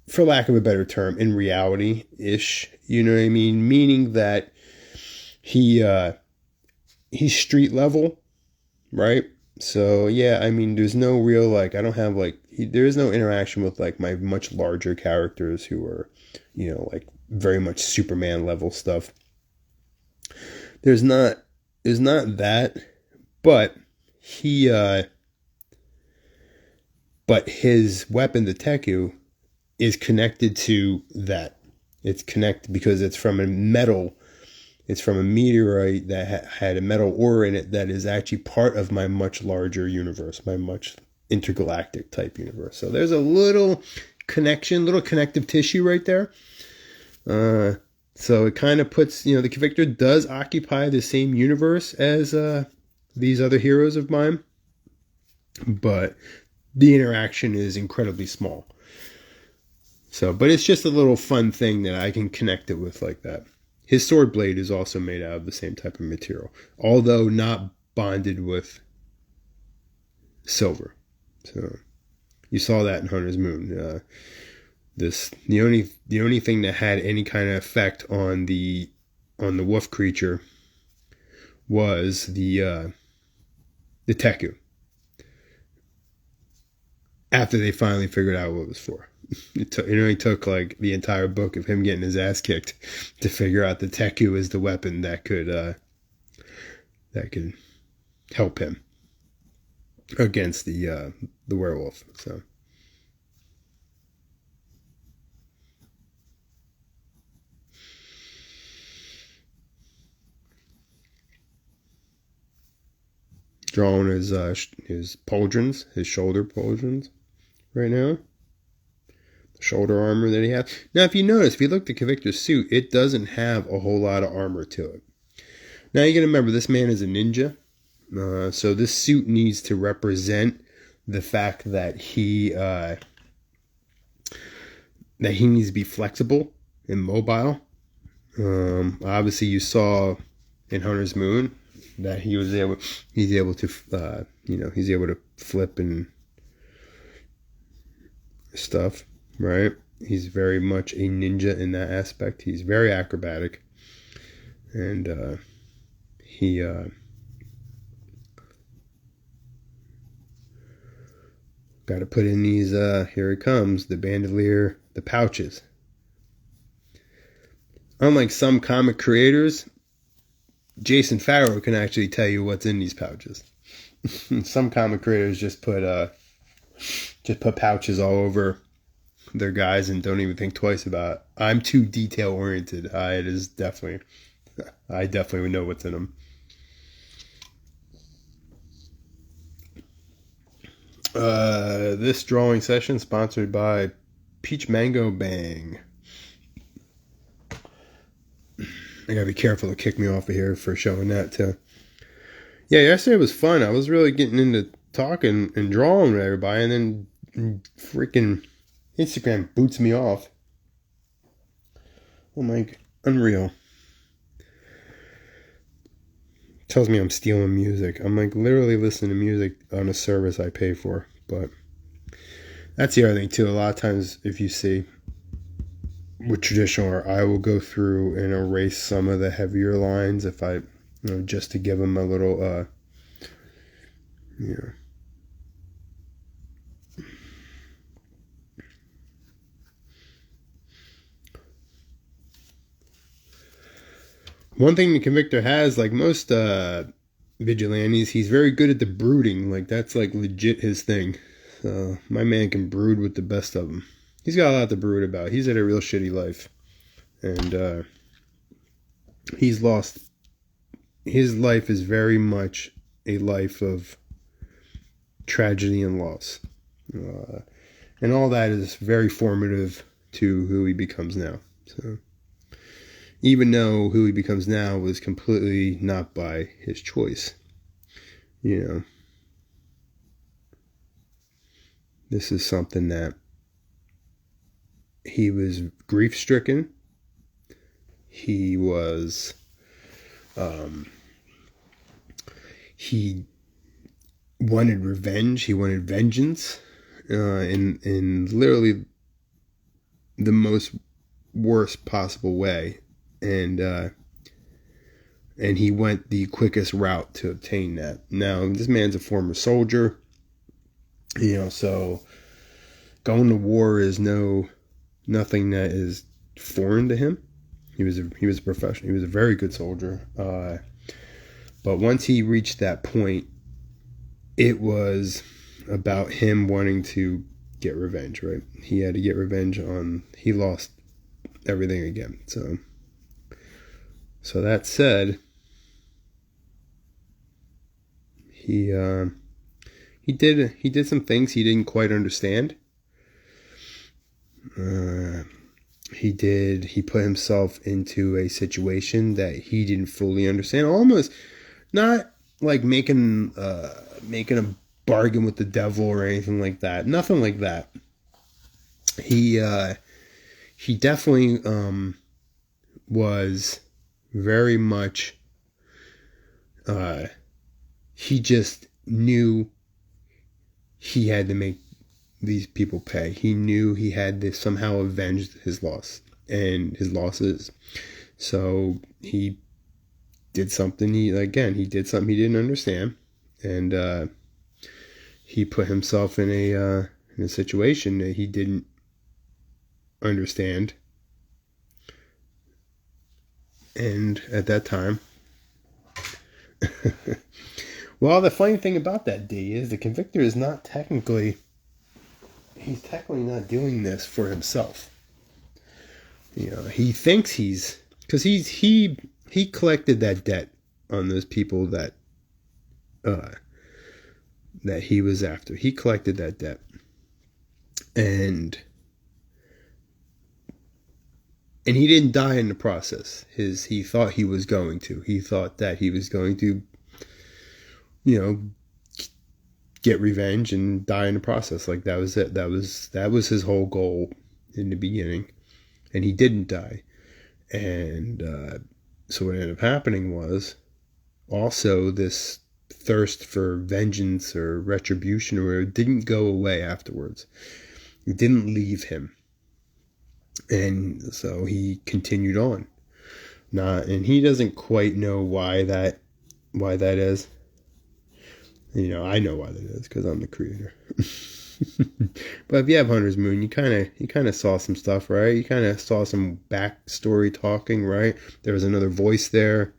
for lack of a better term, in reality-ish. You know what I mean? Meaning that he's street level, right? So, yeah, I mean, there's no real, like, I don't have, like, there is no interaction with, like, my much larger characters who are, like, very much Superman level stuff. There's not that. But but his weapon, the Teku, is connected to that. It's connected because it's from a metal. It's from a meteorite that had a metal ore in it that is actually part of my much larger universe, my much intergalactic type universe. So there's a little connection, little connective tissue right there. So it kind of puts, the Convictor does occupy the same universe as these other heroes of mine, but the interaction is incredibly small. So, but it's just a little fun thing that I can connect it with like that. His sword blade is also made out of the same type of material, although not bonded with silver. So you saw that in Hunter's Moon. The only thing that had any kind of effect on the wolf creature was the Teku. After they finally figured out what it was for. It only took like the entire book of him getting his ass kicked to figure out the Teku is the weapon that could help him against the werewolf. So drawing his pauldrons, his shoulder pauldrons right now. The shoulder armor that he has. Now, if you notice, if you look at Convictor's suit, it doesn't have a whole lot of armor to it. Now, you got to remember, this man is a ninja. So this suit needs to represent the fact that he needs to be flexible and mobile. Obviously, you saw in Hunter's Moon that he's able to flip and stuff, right? He's very much a ninja in that aspect. He's very acrobatic, and he got to put in these. Here it comes, the bandolier, the pouches. Unlike some comic creators, Jason Farrow can actually tell you what's in these pouches. Some comic creators just put pouches all over their guys and don't even think twice about it. I'm too detail oriented. I definitely know what's in them. This drawing session sponsored by Peach Mango Bang. I gotta be careful to kick me off of here for showing that too. Yeah, yesterday was fun. I was really getting into talking and drawing with everybody, and then freaking Instagram boots me off. Oh my, unreal. Tells me I'm stealing music. I'm like literally listening to music on a service I pay for. But that's the other thing too. A lot of times, if you see with traditional art, I will go through and erase some of the heavier lines if I, just to give them a little, One thing the Convictor has, like most vigilantes, he's very good at the brooding. Like, that's like legit his thing. So my man can brood with the best of them. He's got a lot to brood about. He's had a real shitty life. And he's lost. His life is very much a life of tragedy and loss. And all that is very formative to who he becomes now. So, even though who he becomes now was completely not by his choice. This is something that he was grief-stricken. He was, he wanted revenge. He wanted vengeance, in literally the most worst possible way, and he went the quickest route to obtain that. Now, this man's a former soldier, so going to war is nothing that is foreign to him. He was a professional. He was a very good soldier. But once he reached that point, it was about him wanting to get revenge, right? He had to get revenge he lost everything again. So that said, he did some things he didn't quite understand. He put himself into a situation that he didn't fully understand. Almost not like making a bargain with the devil or anything like that. Nothing like that. He definitely was very much he just knew he had to make these people pay. He knew he had to somehow avenge his loss and his losses. So he did something. He did something he didn't understand, and he put himself in a situation that he didn't understand. And at that time, well, the funny thing about that, D, is the Convictor is not technically. He's technically not doing this for himself. He thinks because he collected that debt on those people that that he was after. He collected that debt. And he didn't die in the process. He thought he was going to. He thought that he was going to, get revenge and die in the process. Like, that was it. That was his whole goal in the beginning. And he didn't die. And so what ended up happening was also this thirst for vengeance or retribution, or it didn't go away afterwards. It didn't leave him. And so he continued on. And he doesn't quite know why that is. I know why that is, because I'm the creator. But if you have Hunter's Moon, you kind of saw some stuff, right? You kind of saw some backstory talking, right? There was another voice there.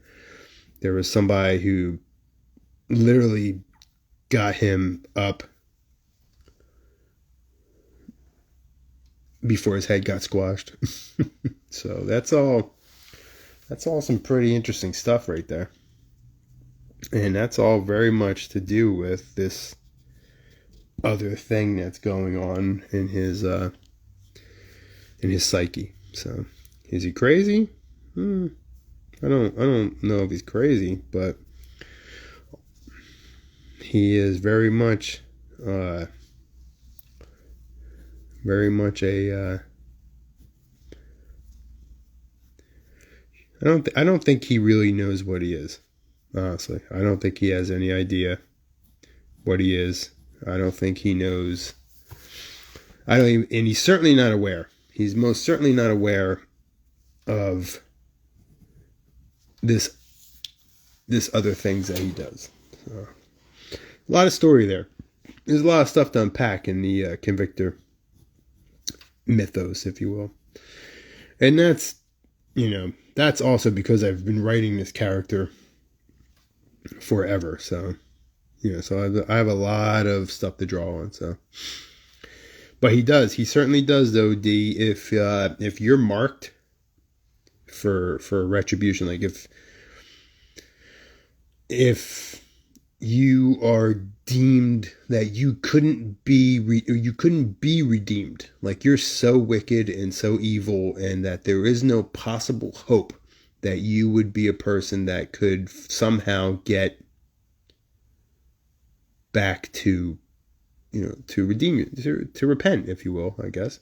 There was somebody who literally got him up before his head got squashed. So that's all some pretty interesting stuff right there. And that's all very much to do with this other thing that's going on in his psyche. So, is he crazy? I don't know if he's crazy, but he is very much a I don't think he really knows what he is. Honestly, I don't think he has any idea what he is. I don't think he knows. And he's certainly not aware. He's most certainly not aware of this other things that he does. So, a lot of story there. There's a lot of stuff to unpack in the Convictor mythos, if you will. And that's also because I've been writing this character forever. So, so I have a lot of stuff to draw on. So, but he certainly does, though, D. If you're marked for retribution, like if you are deemed that you couldn't be redeemed, like you're so wicked and so evil, and that there is no possible hope that you would be a person that could somehow get back to redeem you, to repent, if you will, I guess,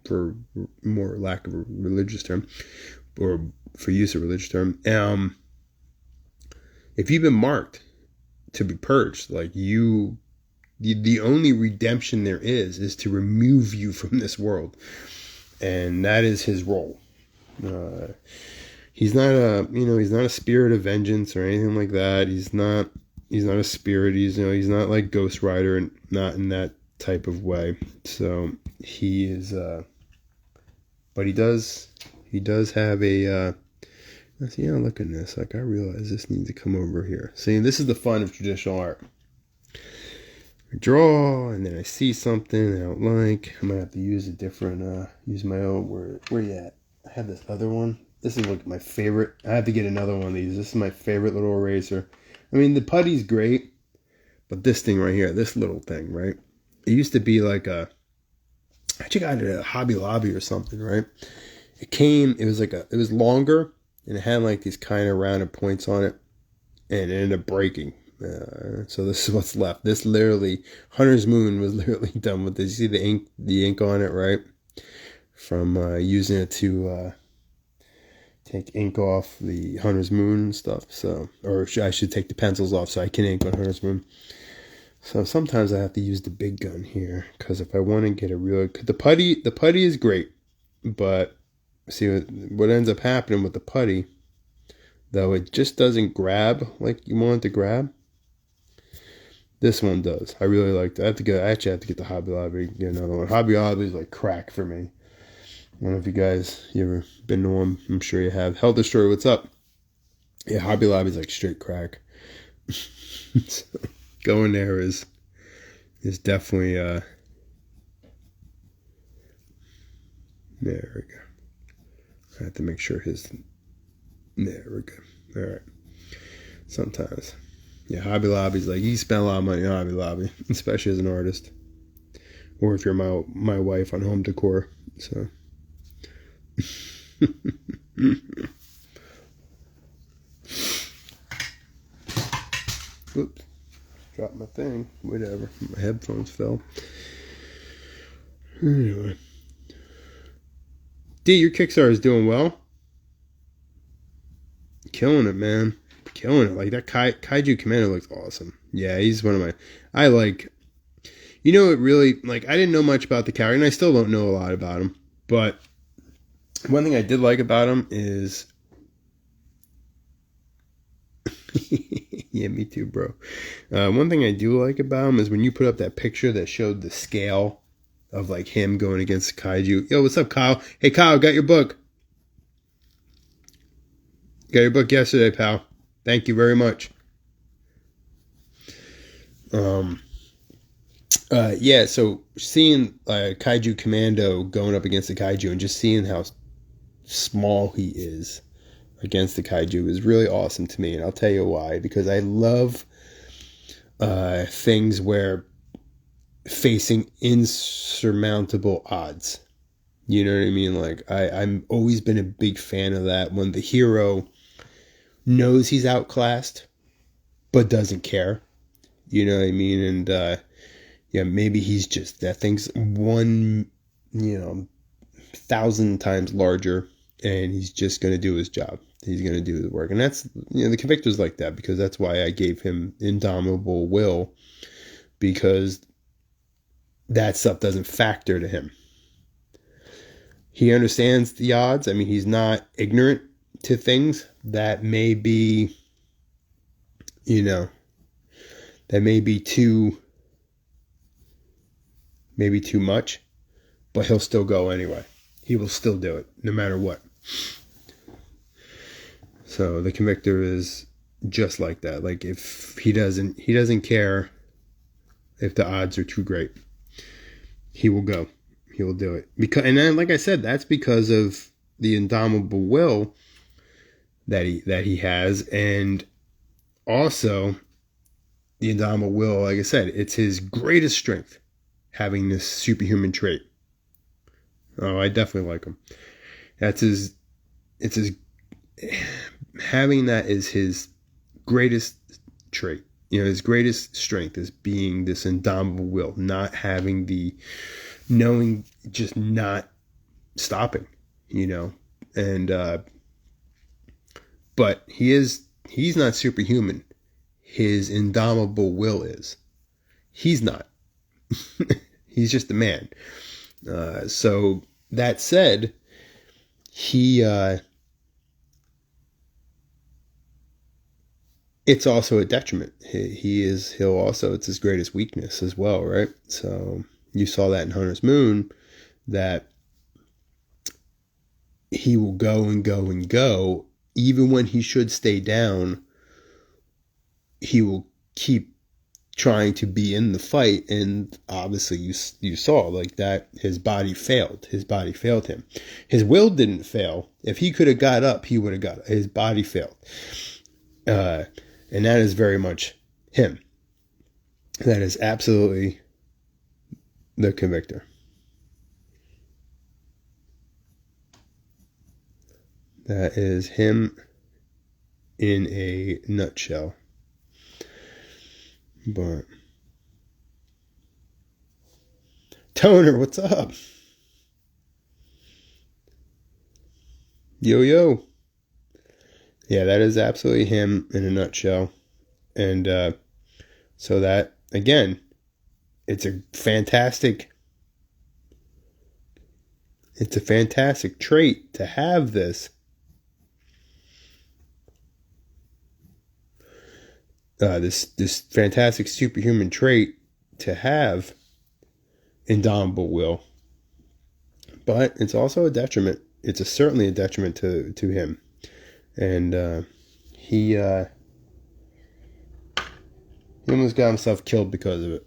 for more lack of a religious term, or for use of a religious term. If you've been marked to be purged, like the only redemption there is to remove you from this world, and that is his role. He's not a spirit of vengeance or anything like that. He's not a spirit. He's not like Ghost Rider, and not in that type of way. So he is, but he does have a. See, look at this. Like, I realize this needs to come over here. See, this is the fun of traditional art. I draw, and then I see something I don't like. I'm gonna have to use a different, use my own. Where you at? I have this other one. This is like my favorite. I have to get another one of these. This is my favorite little eraser. I mean, the putty's great, but this thing right here, this little thing, right? It used to be like I actually got it at a Hobby Lobby or something, right? It was longer, and it had like these kind of rounded points on it, and it ended up breaking. So this is what's left. This literally, Hunter's Moon was literally done with this. You see the ink on it, right? From using it to take ink off the Hunter's Moon and stuff. So, or I should take the pencils off so I can ink on Hunter's Moon. So sometimes I have to use the big gun here, because if I want to get a real, the putty is great, but see what ends up happening with the putty, though, it just doesn't grab like you want it to grab. This one does. I really like that. I actually have to get the Hobby Lobby, get another one. Hobby Lobby is like crack for me. I don't know if you ever been to one. I'm sure you have. Hell Destroyer, what's up? Yeah, Hobby Lobby is like straight crack. So, going there is definitely there we go. I have to make sure there we go. All right. Sometimes Yeah, Hobby Lobby's like, you spend a lot of money on Hobby Lobby, especially as an artist. Or if you're my wife on home decor. So. Oops. Dropped my thing. Whatever. My headphones fell. Anyway. D, your Kickstarter is doing well. Killing it, man. Killing it. Like, that Kaiju Commander looks awesome. Yeah, he's one of my... I like... You know, it really... Like, I didn't know much about the character, and I still don't know a lot about him. But one thing I did like about him is... Yeah, me too, bro. One thing I do like about him is when you put up that picture that showed the scale of, like, him going against Kaiju. Yo, what's up, Kyle? Hey, Kyle, got your book. Got your book yesterday, pal. Thank you very much. Yeah, so seeing Kaiju Commando going up against the Kaiju and just seeing how small he is against the Kaiju is really awesome to me. And I'll tell you why. Because I love things where facing insurmountable odds. You know what I mean? Like, I'm always been a big fan of that when the hero knows he's outclassed, but doesn't care. You know what I mean? And, yeah, maybe he's just, that thing's 1,000 times larger, and he's just going to do his job. He's going to do his work. And that's, the Convictor's like that, because that's why I gave him indomitable will, because that stuff doesn't factor to him. He understands the odds. I mean, he's not ignorant to things that may be, that may be too much, but he'll still go anyway. He will still do it, no matter what. So the Convictor is just like that. Like, if he doesn't care if the odds are too great. He will go. He will do it. And then, like I said, that's because of the indomitable will that he has, and also the indomitable will. Like I said, it's his greatest strength, having this superhuman trait. Oh, I definitely like him. Having that is his greatest trait. His greatest strength is being this indomitable will, not having knowing, just not stopping, and, but he's not superhuman. His indomitable will is. He's not. He's just a man. So that said, it's also a detriment. It's his greatest weakness as well, right? So you saw that in Hunter's Moon, that he will go and go and go, even when he should stay down. He will keep trying to be in the fight, and obviously you saw like that his body failed him. His will didn't fail. If he could have got up, he would have got up. His body failed, and that is very much him. That is absolutely the Convictor. That is him in a nutshell. But Toner, what's up? Yo. Yeah, that is absolutely him in a nutshell. And so that, again, it's a fantastic trait to have this. This fantastic superhuman trait to have indomitable will. But it's also a detriment. It's certainly a detriment to him. And he almost got himself killed because of it.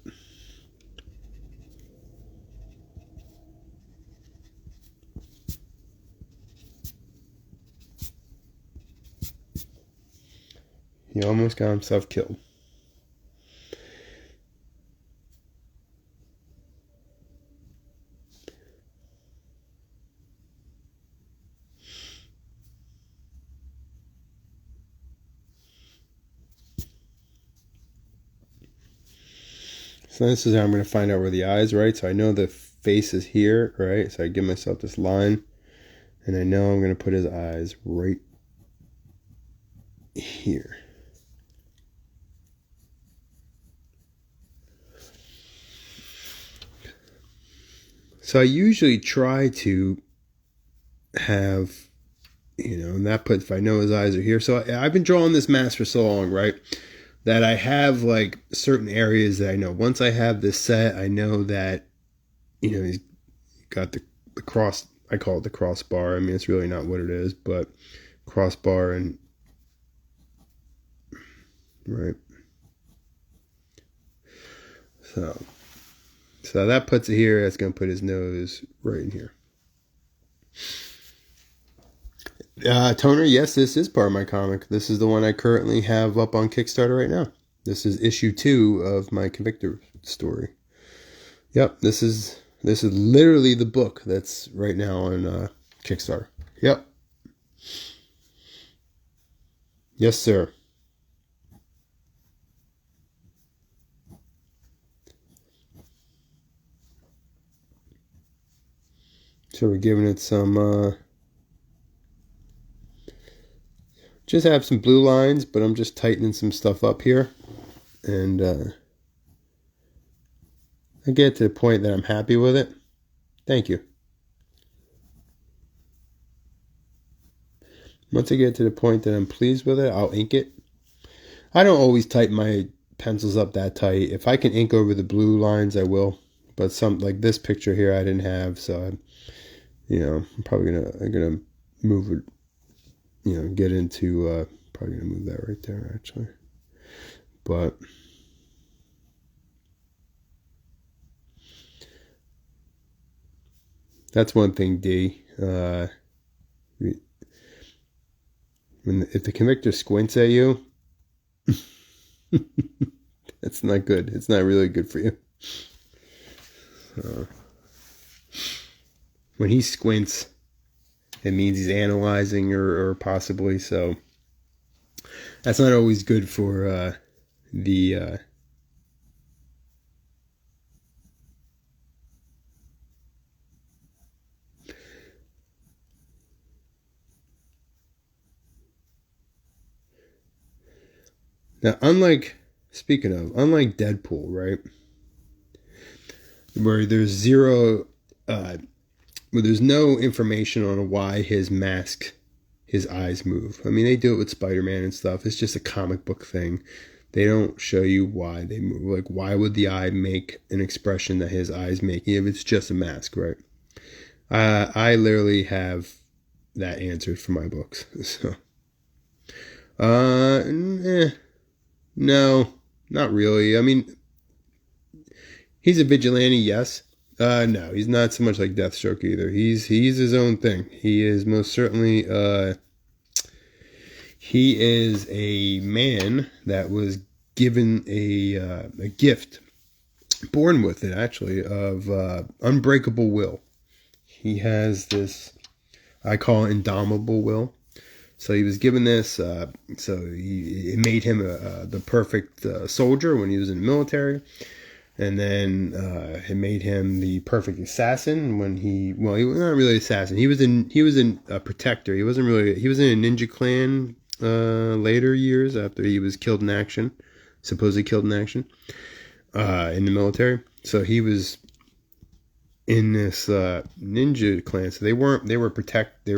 He almost got himself killed. So this is how I'm going to find out where the eye is, right? So I know the face is here, right? So I give myself this line, and I know I'm going to put his eyes right here. So I usually try to have, and that puts, if I know his eyes are here. So I've been drawing this mask for so long, right? That I have like certain areas that I know. Once I have this set, I know that, he's got the cross, I call it the crossbar. I mean, it's really not what it is, but crossbar and, right. So that puts it here. That's going to put his nose right in here. Toner, yes, this is part of my comic. This is the one I currently have up on Kickstarter right now. This is issue 2 of my Convictor story. Yep, this is literally the book that's right now on Kickstarter. Yep. Yes, sir. So we're giving it some, just have some blue lines, but I'm just tightening some stuff up here. And I get to the point that I'm happy with it. Thank you. Once I get to the point that I'm pleased with it, I'll ink it. I don't always tighten my pencils up that tight. If I can ink over the blue lines, I will. But some, like this picture here, I didn't have, so I'm probably gonna move it. Get into probably gonna move that right there actually. But that's one thing, D. If the Convictor squints at you, that's not good. It's not really good for you. When he squints, it means he's analyzing or possibly. So that's not always good for the. Now, unlike Deadpool, right, where there's zero, where there's no information on why his eyes move. I mean, they do it with Spider-Man and stuff. It's just a comic book thing. They don't show you why they move. Like, why would the eye make an expression that his eyes make if it's just a mask, right? I literally have that answered for my books. So, no, not really. I mean, he's a vigilante, yes. No, he's not so much like Deathstroke either. He's his own thing. He is most certainly he is a man that was given a gift, born with it actually, of unbreakable will. He has this, I call it indomitable will. So he was given this, so it made him the perfect soldier when he was in the military. And then it made him the perfect assassin when he was not really assassin. He was in a protector. He was in a Ninja Clan later years after he was killed in action, supposedly killed in action in the military. So he was in this ninja clan. So they were a protector. They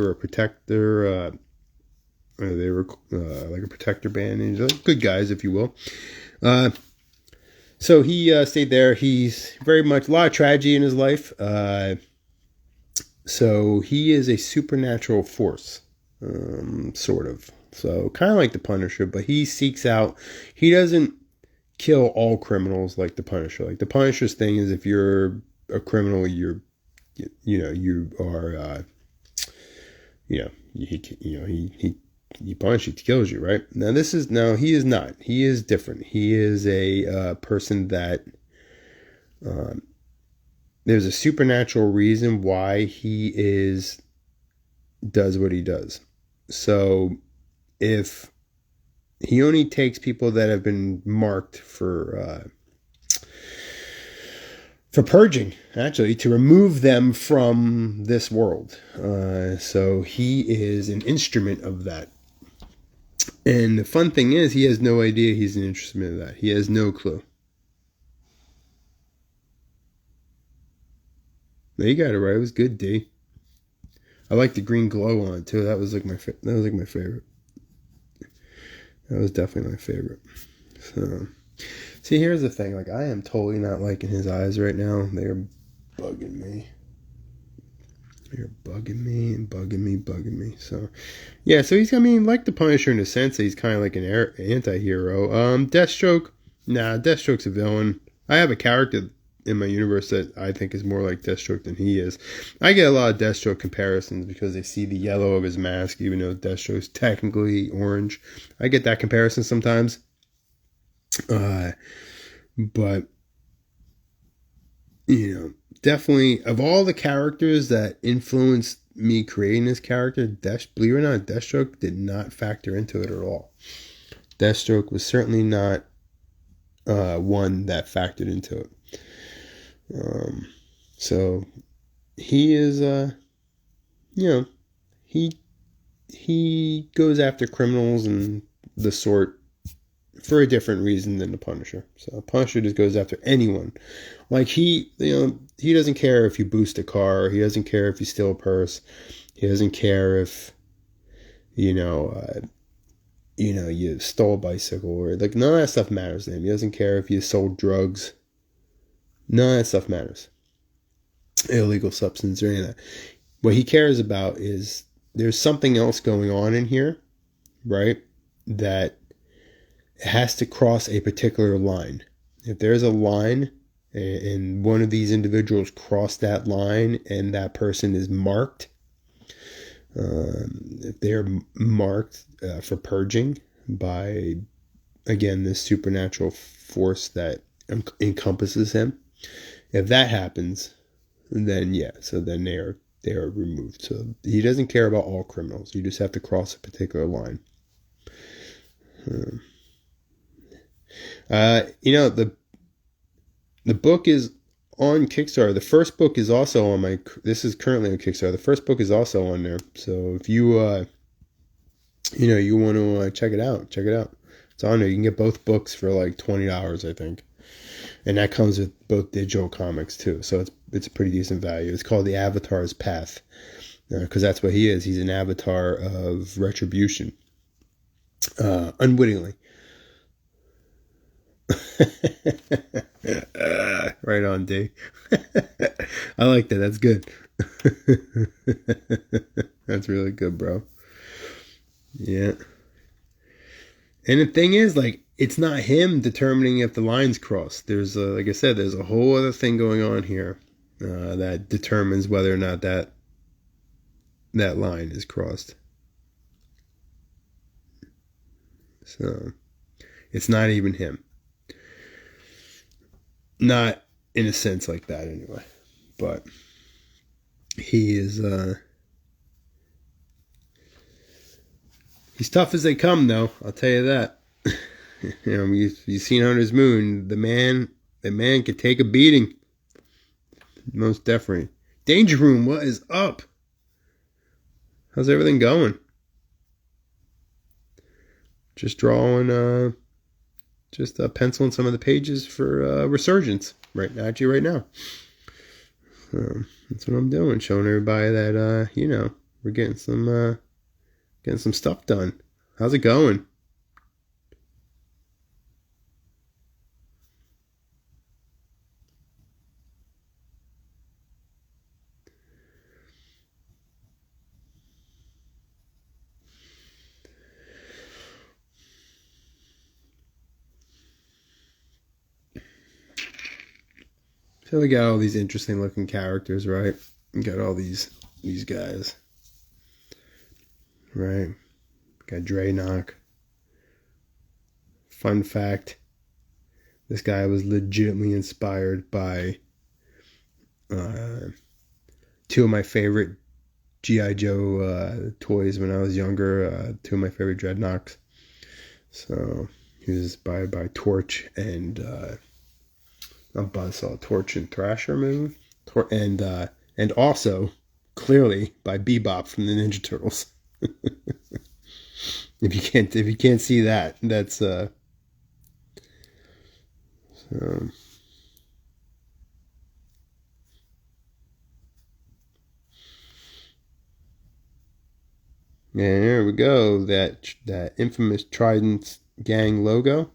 were like a protector band, and good guys, if you will. So he stayed there. He's very much a lot of tragedy in his life. So he is a supernatural force, sort of. So kind of like the Punisher, but he seeks out. He doesn't kill all criminals like the Punisher. Like the Punisher's thing is, if you're a criminal, you are. He punishes you, he kills you, right? He is not. He is different. He is a person that there's a supernatural reason why he does what he does. So if he only takes people that have been marked for for purging, actually, to remove them from this world. So he is an instrument of that. And the fun thing is, he has no idea he's an instrument of that. He has no clue. No, you got it right. It was good, D. I like the green glow on it too. That was like my favorite. That was definitely my favorite. So, see, here's the thing. Like, I am totally not liking his eyes right now. They're bugging me. They're bugging me and bugging me. So, yeah. So he's, I mean, like the Punisher in the sense that he's kind of like an anti-hero. Deathstroke. Nah, Deathstroke's a villain. I have a character in my universe that I think is more like Deathstroke than he is. I get a lot of Deathstroke comparisons because they see the yellow of his mask, even though Deathstroke's technically orange. I get that comparison sometimes. But, you know, definitely, of all the characters that influenced me creating this character, believe it or not, Deathstroke did not factor into it at all. Deathstroke was certainly not one that factored into it. So he is, you know, he goes after criminals and the sort for a different reason than the Punisher. So the Punisher just goes after anyone. Like he doesn't care if you boost a car. He doesn't care if you steal a purse. He doesn't care if, you stole a bicycle, or like none of that stuff matters to him. He doesn't care if you sold drugs. None of that stuff matters. Illegal substance or any of that. What he cares about is there's something else going on in here, right? That has to cross a particular line. If there's a line and one of these individuals cross that line and that person is marked, if they're marked for purging by, again, this supernatural force that encompasses him, if that happens, then yeah, so then they are removed. So he doesn't care about all criminals. You just have to cross a particular line. The book is on Kickstarter. The first book is also on this is currently on Kickstarter. The first book is also on there. So if you, you want to check it out, It's on there. You can get both books for like $20, I think. And that comes with both digital comics too. So it's a pretty decent value. It's called The Avatar's Path. Because that's what he is. He's an avatar of retribution. Unwittingly. Right on, D. I like that. That's good. That's really good, bro. Yeah. And the thing is, like, it's not him determining if the line's crossed. There's, like I said, there's a whole other thing going on here that determines whether or not that line is crossed. So, it's not even him. Not in a sense like that, anyway. But he is, he's tough as they come, though. I'll tell you that. You've seen Hunter's Moon. The man could take a beating. Most definitely. Danger Room, what is up? How's everything going? Just drawing, penciling some of the pages for Resurgence right now. That's what I'm doing, showing everybody that we're getting some stuff done. How's it going? So we got all these interesting looking characters, right? We got all these guys. Right. Got Draenok. Fun fact. This guy was legitimately inspired by two of my favorite G.I. Joe toys when I was younger. Two of my favorite Dreadnoks. So he was inspired by Torch and A Buzzsaw, Torch, and Thrasher move, and also clearly by Bebop from the Ninja Turtles. If you can't see that, that's so. And there we go. That infamous Trident gang logo.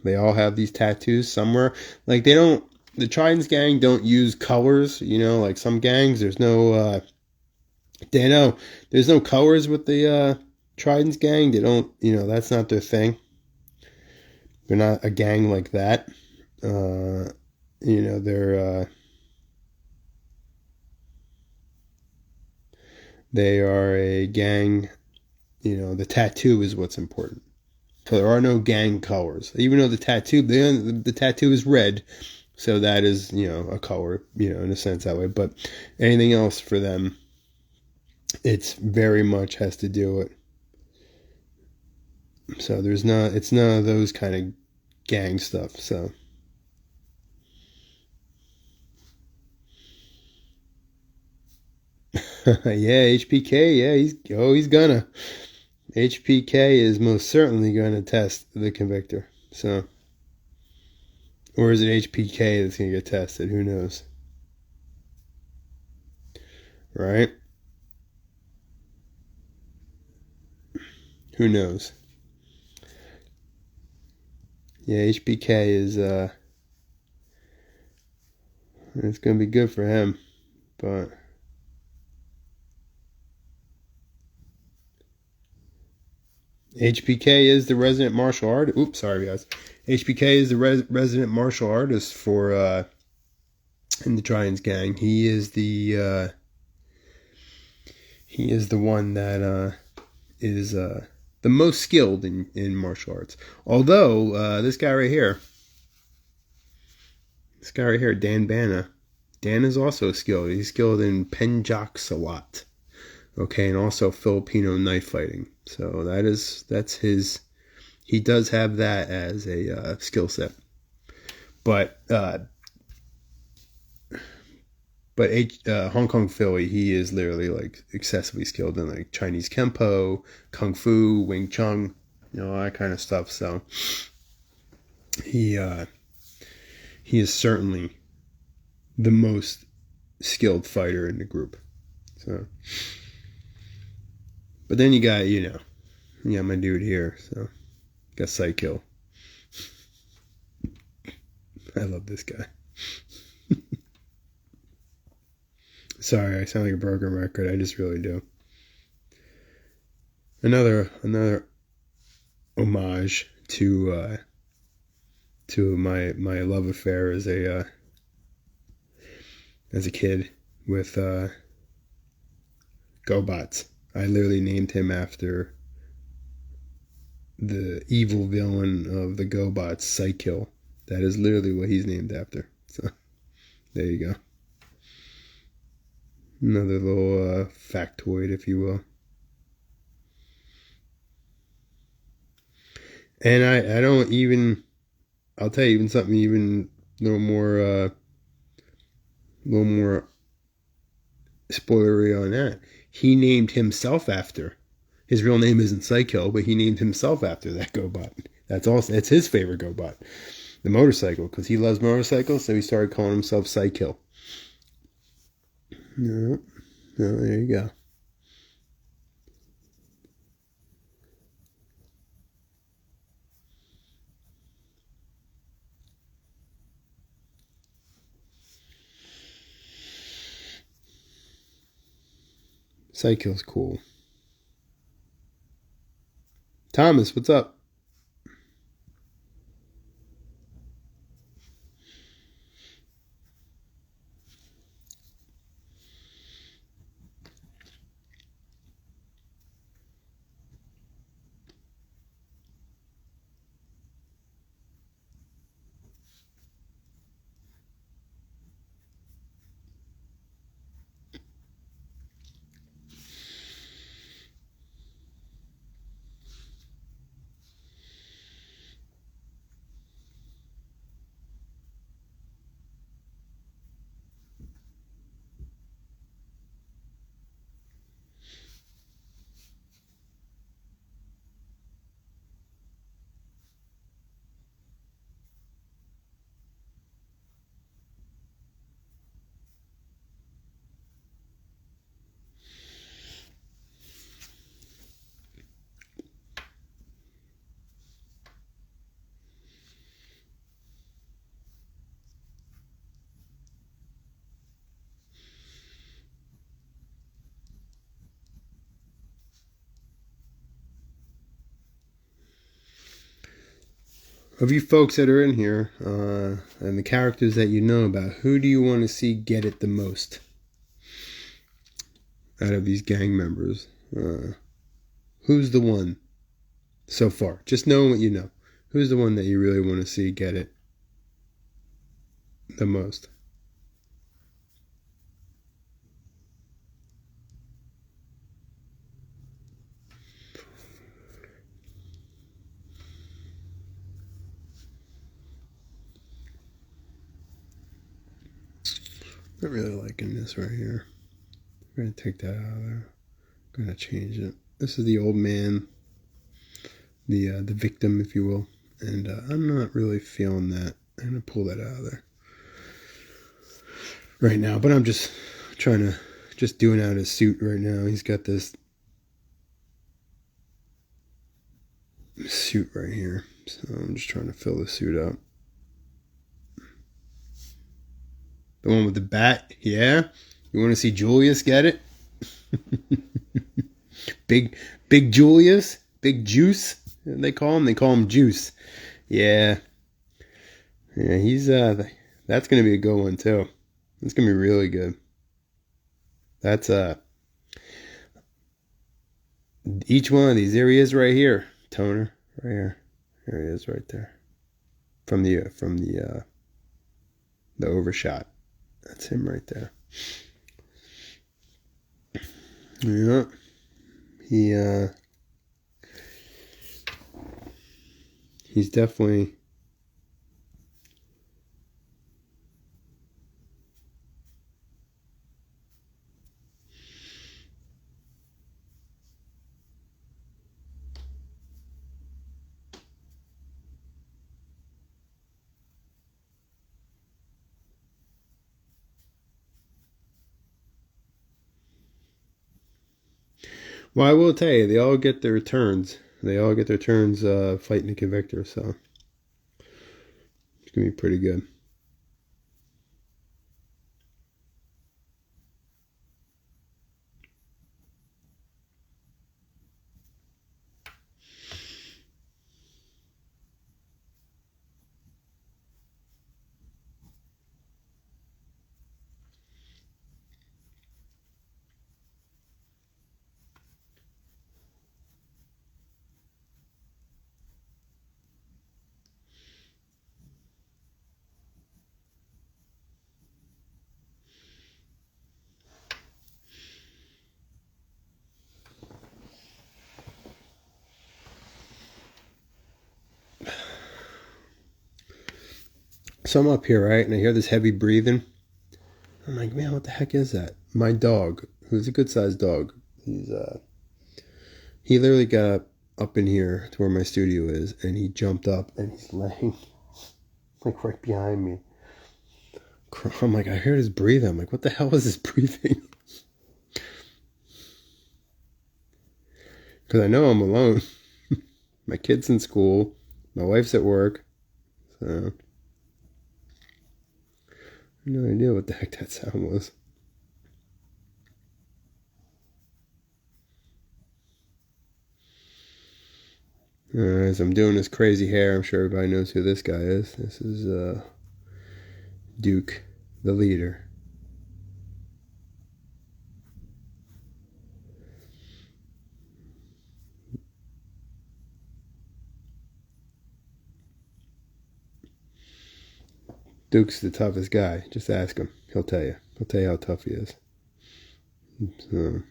They all have these tattoos somewhere. Like they don't. The Trident's gang don't use colors. You know, like some gangs. There's no. They know there's no colors with the Trident's gang. They don't. You know, that's not their thing. They're not a gang like that. You know, they are a gang. You know, the tattoo is what's important. So there are no gang colors, even though the tattoo is red, so that is, you know, a color, you know, in a sense that way. But anything else for them, it's very much has to do with. So it's none of those kind of gang stuff. So yeah, HPK, yeah, he's gonna. HPK is most certainly going to test the Convictor. So, or is it HPK that's going to get tested? Who knows? Right? Who knows? Yeah, HPK is it's going to be good for him, but HPK is the resident martial artist. Oops, sorry guys. HPK is the resident martial artist for in the Trident's gang. He is the one that is the most skilled in martial arts. Although this guy right here, Dan Bana, Dan is also skilled. He's skilled in Penjak Sawat. Okay, and also Filipino knife fighting. So that's his. He does have that as a skill set, but Hong Kong Philly, he is literally like excessively skilled in like Chinese Kempo, Kung Fu, Wing Chun, you know, all that kind of stuff. So he is certainly the most skilled fighter in the group. So. But then you got my dude here, so got Psykill. I love this guy. Sorry, I sound like a broken record. I just really do. Another homage to my love affair as a kid with GoBots. I literally named him after the evil villain of the GoBots, Psykill. That is literally what he's named after. So, there you go. Another little factoid, if you will. And I don't even, I'll tell you even something even a little more spoilery on that. He named himself after. His real name isn't Psycho, but he named himself after that GoBot. That's his favorite GoBot, the motorcycle, because he loves motorcycles, so he started calling himself Psycho. No, there you go. Psycho's cool. Thomas, what's up? of you folks that are in here, and the characters that you know about, who do you want to see get it the most out of these gang members? Who's the one so far? Just knowing what you know. Who's the one that you really want to see get it the most? Not really liking this right here. I'm going to take that out of there. I'm going to change it. This is the old man, the victim, if you will. And I'm not really feeling that. I'm going to pull that out of there right now. But I'm just trying to, just doing out his suit right now. He's got this suit right here. So I'm just trying to fill the suit up. The one with the bat, yeah? You want to see Julius get it? Big Julius? Big Juice? They call him Juice. Yeah. Yeah, he's, that's going to be a good one, too. It's going to be really good. That's, each one of these, there he is right here. Toner, right here. There he is right there. From the overshot. That's him right there. Yeah. He's definitely well, I will tell you, they all get their turns. They all get their turns fighting the Convictor, so it's going to be pretty good. So I'm up here, right, and I hear this heavy breathing. I'm like, man, what the heck is that? My dog, who's a good-sized dog, he literally got up in here to where my studio is, and he jumped up, and he's laying like right behind me. I'm like, I heard his breathing. I'm like, what the hell is this breathing? Because I know I'm alone. My kid's in school. My wife's at work. So I have no idea what the heck that sound was. As I'm doing this crazy hair, I'm sure everybody knows who this guy is. This is Duke, the leader. Duke's the toughest guy. Just ask him. He'll tell you. He'll tell you how tough he is. So.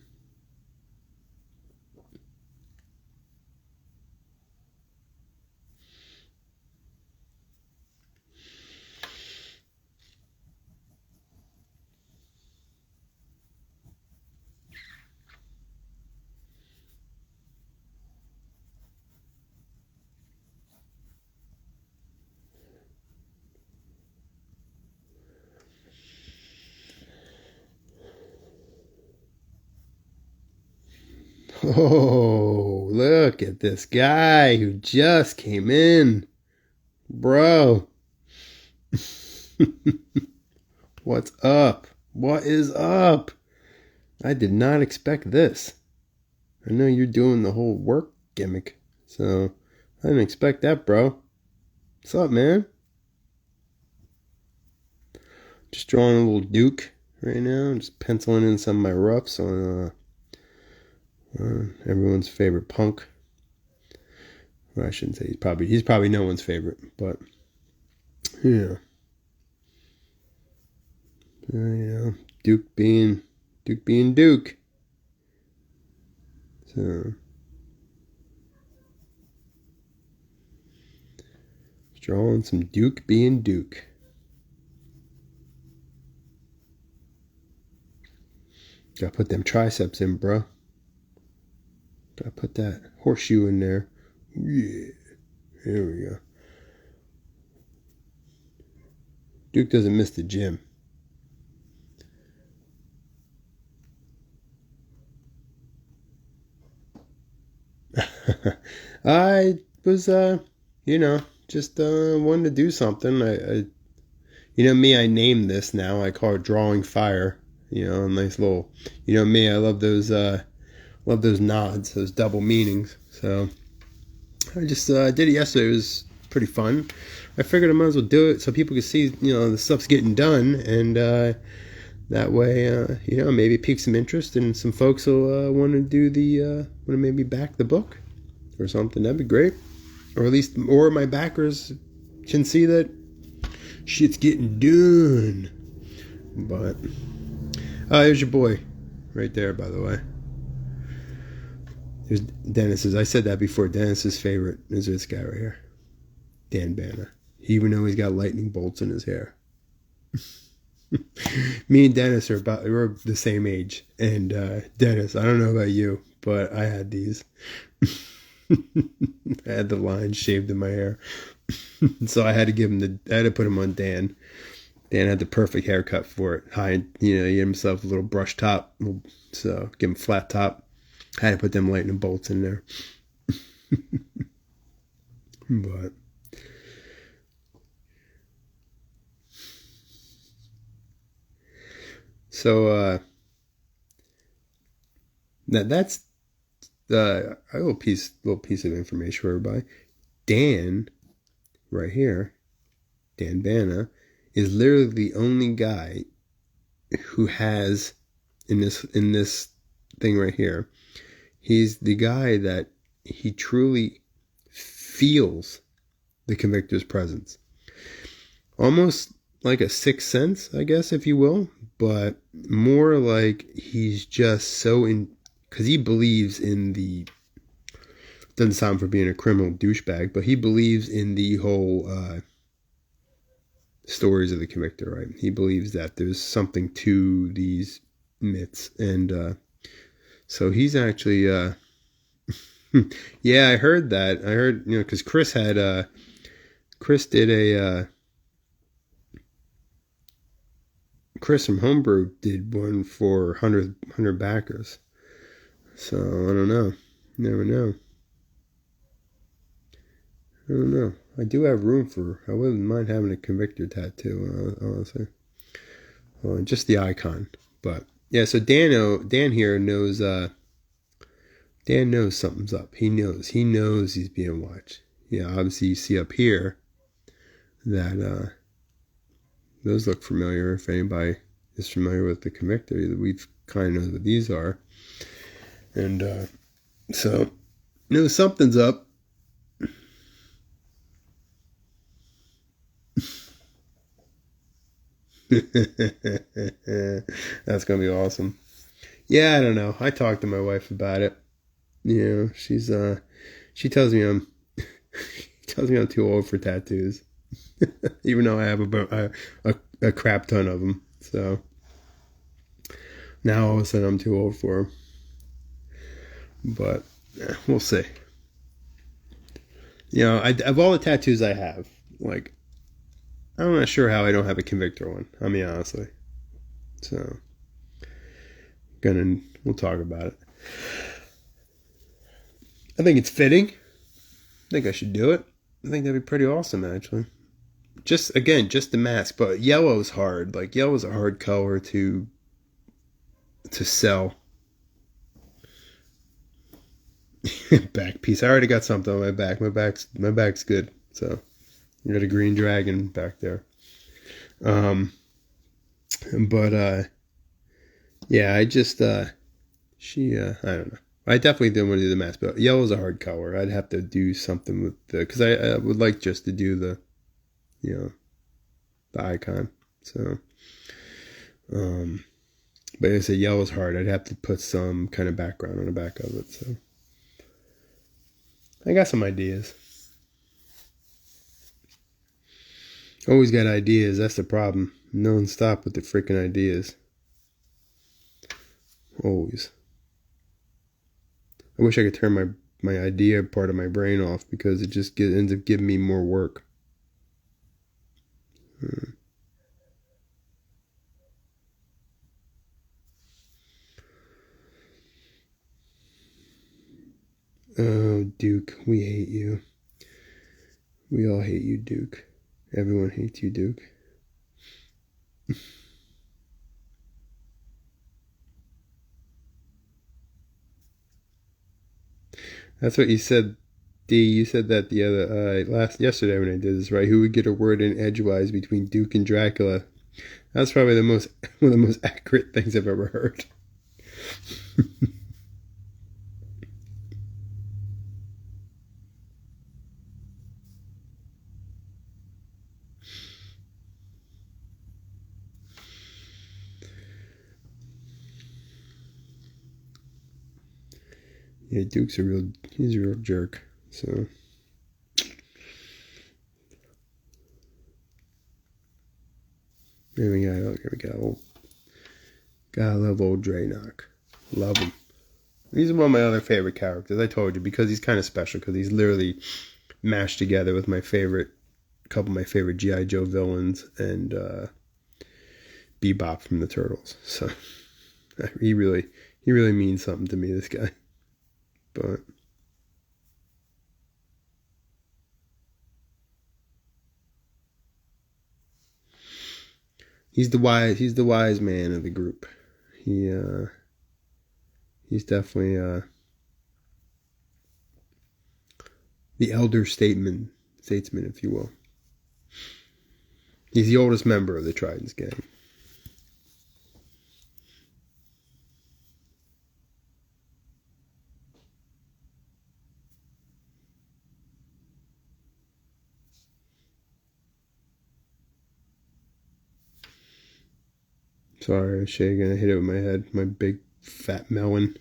Oh, look at this guy who just came in. Bro. What's up? What is up? I did not expect this. I know you're doing the whole work gimmick, so I didn't expect that, bro. What's up, man? Just drawing a little Duke right now. Just penciling in some of my roughs on everyone's favorite punk. Well, I shouldn't say he's probably no one's favorite, but yeah. Duke being Duke. So drawing some Duke being Duke. Gotta put them triceps in, bro. Gotta put that horseshoe in there. Yeah. There we go. Duke doesn't miss the gym. I was, just wanted to do something. I me, I named this now. I call it Drawing Fire. A nice little, me, I love those nods, those double meanings. So I just did it yesterday. It was pretty fun. I figured I might as well do it so people can see, the stuff's getting done, and that way, maybe pique some interest, and some folks will want to maybe back the book or something. That'd be great. Or at least, or my backers can see that shit's getting done. But there's your boy right there, by the way. There's Dennis's. I said that before. Dennis's favorite is this guy right here, Dan Banner. Even though he's got lightning bolts in his hair. Me and Dennis we're the same age. And Dennis, I don't know about you, but I had these. I had the lines shaved in my hair. So I had to put him on Dan. Dan had the perfect haircut for it. He had himself a little brush top. So give him flat top. I had to put them lightning bolts in there. But so that's a little piece of information for everybody. Dan, right here, Dan Banner, is literally the only guy who has in this thing right here. He's the guy that he truly feels the Convictor's presence. Almost like a sixth sense, I guess, if you will, but more like he's just so because he believes in the, doesn't sound for being a criminal douchebag, but he believes in the whole stories of the Convictor, right? He believes that there's something to these myths, and so he's actually yeah, I heard that. I heard, because Chris from Homebrew did one for 100 backers. So I don't know. Never know. I don't know. I do have room I wouldn't mind having a Convictor tattoo, honestly. Well, just the icon. But yeah, so Dan here knows. Dan knows something's up. He knows he's being watched. Yeah, obviously you see up here that those look familiar. If anybody is familiar with the Convictor, we've kind of knows what these are, and so something's up. That's gonna be awesome. Yeah, I don't know. I talked to my wife about it. She tells me I'm too old for tattoos, even though I have a crap ton of them. So now all of a sudden I'm too old for them. But we'll see. Of all the tattoos I have, like, I'm not sure how I don't have a Convictor one. I mean, honestly. So we'll talk about it. I think it's fitting. I think I should do it. I think that'd be pretty awesome, actually. Just the mask, but yellow's hard. Like, yellow's a hard color to sell. Back piece. I already got something on my back. My back's good. So You got a green dragon back there. But yeah, I just I don't know. I definitely didn't want to do the mask, but yellow's a hard color. I'd have to do something with the, because I would like just to do the, you know, the icon. So, but I said yellow's hard. I'd have to put some kind of background on the back of it. So, I got some ideas. Always got ideas. That's the problem. Non-stop with the freaking ideas. Always. I wish I could turn my idea part of my brain off, because it just ends up giving me more work. Oh, Duke, we hate you. We all hate you, Duke. Everyone hates you, Duke. That's what you said, D. You said that the other yesterday when I did this, right? Who would get a word in edgewise between Duke and Dracula? That's probably one of the most accurate things I've ever heard. Yeah, Duke's he's a real jerk. So. There we go. Gotta love old Draenor. Love him. He's one of my other favorite characters. I told you, because he's kind of special, because he's literally mashed together with couple of my favorite G.I. Joe villains and Bebop from the Turtles. So he really means something to me, this guy. But he's the wise man of the group. He's definitely the elder statesman, if you will. He's the oldest member of the Trident's gang. Sorry, Shay, gonna hit it with my head. My big fat melon.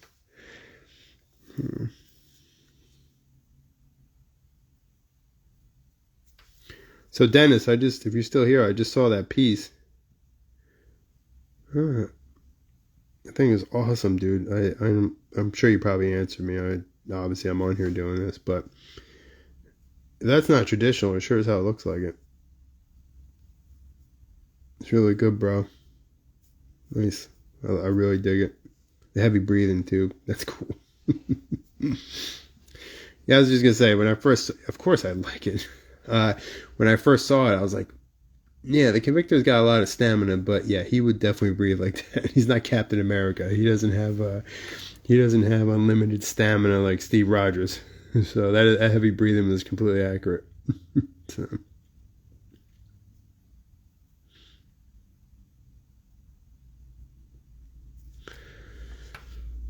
So Dennis, if you're still here, I just saw that piece. The thing is awesome, dude. I'm sure you probably answered me. Obviously I'm on here doing this, but that's not traditional. It sure as hell looks like it. It's really good, bro. Nice. I really dig it. The heavy breathing too. That's cool. Yeah, I was just gonna say, of course I like it. When I first saw it, I was like, yeah, the Convictor's got a lot of stamina, but yeah, he would definitely breathe like that. He's not Captain America. He doesn't have unlimited stamina like Steve Rogers. So that heavy breathing was completely accurate. So.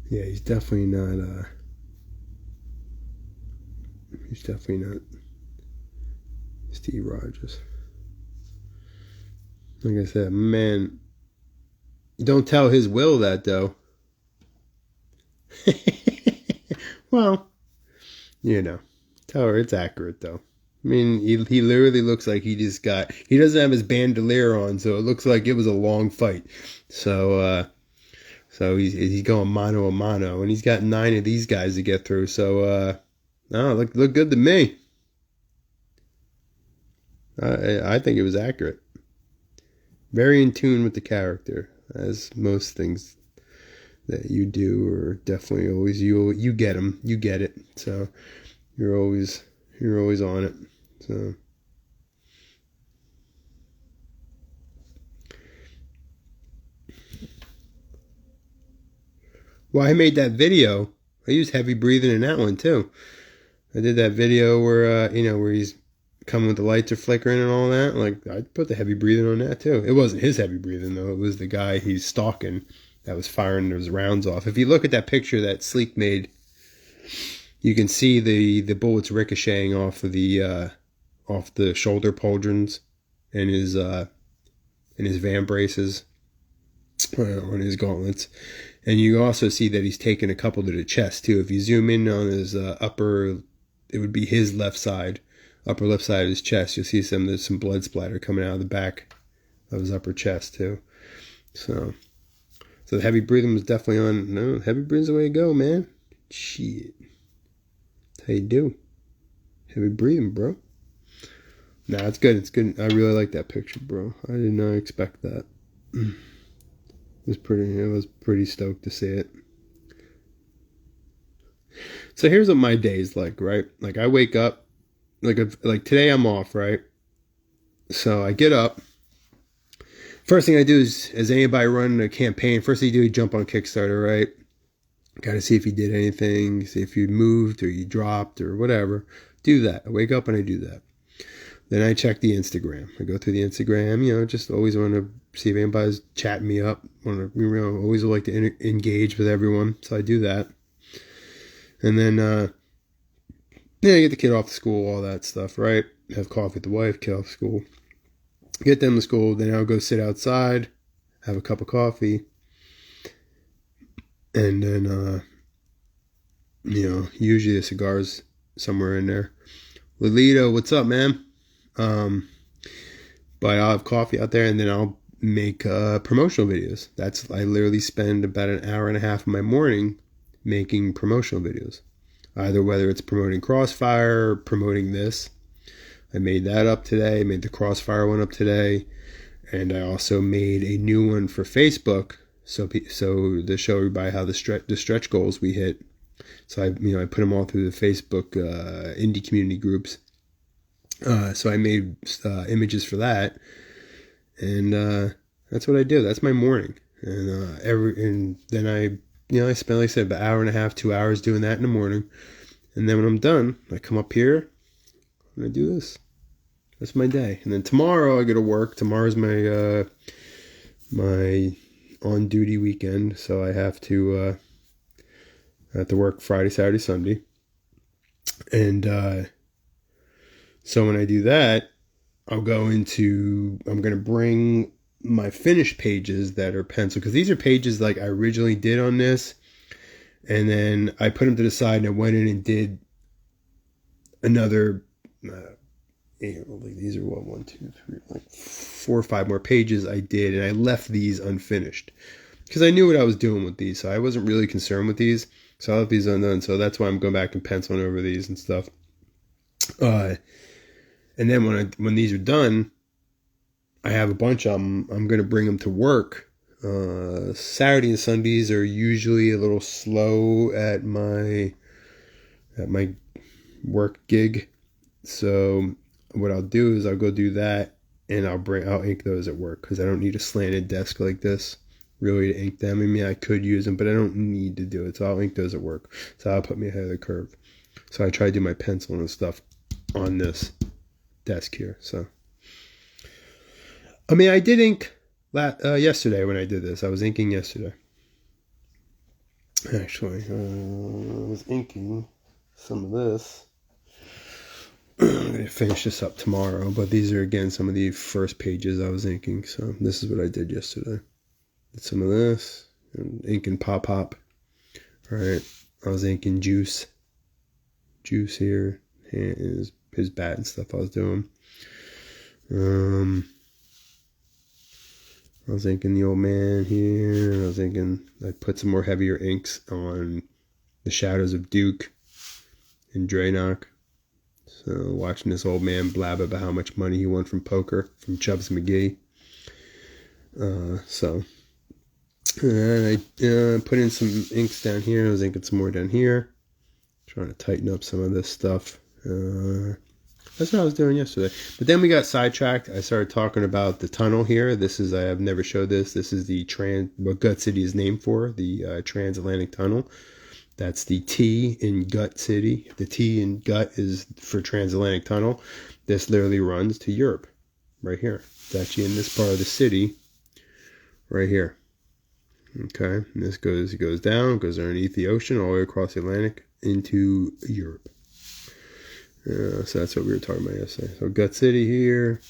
Yeah, he's definitely not Steve Rogers. Like I said, man, don't tell his will that though. Well, tell her it's accurate though. I mean, he literally looks like he doesn't have his bandolier on, so it looks like it was a long fight. So he's going mano a mano, and he's got 9 of these guys to get through. So look good to me. I think it was accurate. Very in tune with the character, as most things that you do are definitely always you get them, you get it. So you're always on it. So. Well, I made that video. I used heavy breathing in that one too. I did that video where where he's coming with the lights are flickering and all that. Like, I'd put the heavy breathing on that too. It wasn't his heavy breathing though. It was the guy he's stalking that was firing those rounds off. If you look at that picture that Sleek made, you can see the bullets ricocheting off of the shoulder pauldrons and his van braces on his gauntlets. And you also see that he's taken a couple to the chest too. If you zoom in on his upper, it would be his upper left side of his chest. You'll see there's some blood splatter coming out of the back of his upper chest too. So the heavy breathing was definitely on. No, heavy breathing's the way to go, man. Shit. That's how you do. Heavy breathing, bro. Nah, it's good. It's good. I really like that picture, bro. I did not expect that. I was pretty stoked to see it. So here's what my day's like, right? Like, I wake up, like today I'm off, right? So I get up. First thing I do is, as anybody running a campaign, first thing you do is jump on Kickstarter, right? Got to see if you did anything, see if you moved or you dropped or whatever. Do that. I wake up and I do that. Then I check the Instagram. I go through the Instagram, just always want to see if anybody's chatting me up. Always like to engage with everyone. So I do that. And then, I get the kid off to school, all that stuff, right? Have coffee with the wife, kid off to school. Get them to school. Then I'll go sit outside, have a cup of coffee. And then, usually a cigar's somewhere in there. Lolito, what's up, man? But I'll have coffee out there, and then I'll make promotional videos. I literally spend about an hour and a half of my morning making promotional videos. Either whether it's promoting Crossfire or promoting this. I made that up today. I made the Crossfire one up today. And I also made a new one for Facebook. So to show everybody how the stretch goals we hit. So I put them all through the Facebook indie community groups. So I made images for that, and that's what I do. That's my morning, and then I spend, like I said, about an hour and a half, 2 hours doing that in the morning, and then when I'm done, I come up here and I do this. That's my day, and then tomorrow I go to work. Tomorrow's my my on duty weekend, so I have to work Friday, Saturday, Sunday, and. So when I do that, I'm going to bring my finished pages that are penciled, because these are pages like I originally did on this, and then I put them to the side and I went in and did another, these are 1, 2, 3, like 4 or 5 more pages I did, and I left these unfinished because I knew what I was doing with these, so I wasn't really concerned with these, so I left these undone, so that's why I'm going back and penciling over these and stuff. And then when these are done, I have a bunch of them. I'm going to bring them to work. Saturday and Sundays are usually a little slow at my work gig. So what I'll do is I'll go do that, and I'll ink those at work, because I don't need a slanted desk like this really to ink them. I mean, I could use them, but I don't need to do it. So I'll ink those at work. So I'll put me ahead of the curve. So I try to do my pencil and stuff on this desk here. So I did ink yesterday when I did this. I was inking yesterday. Actually, I was inking some of this. I'm going to finish this up tomorrow, but these are, again, some of the first pages I was inking. So this is what I did yesterday. Did some of this, and inking Pop. All right, I was inking Juice here, and his bat and stuff I was doing. I was inking the old man here. I was inking, I put some more heavier inks on the shadows of Duke and Draenok. So watching this old man blab about how much money he won from poker from Chubbs McGee. And I put in some inks down here. I was inking some more down here. Trying to tighten up some of this stuff. That's what I was doing yesterday. But then we got sidetracked. I started talking about the tunnel here. I have never showed this. This is what Gut City is named for, the Transatlantic Tunnel. That's the T in Gut City. The T in Gut is for transatlantic tunnel. This literally runs to Europe, right here. It's actually in this part of the city, right here. Okay, and this goes down, goes underneath the ocean, all the way across the Atlantic into Europe. So that's what we were talking about yesterday. So Gut City here.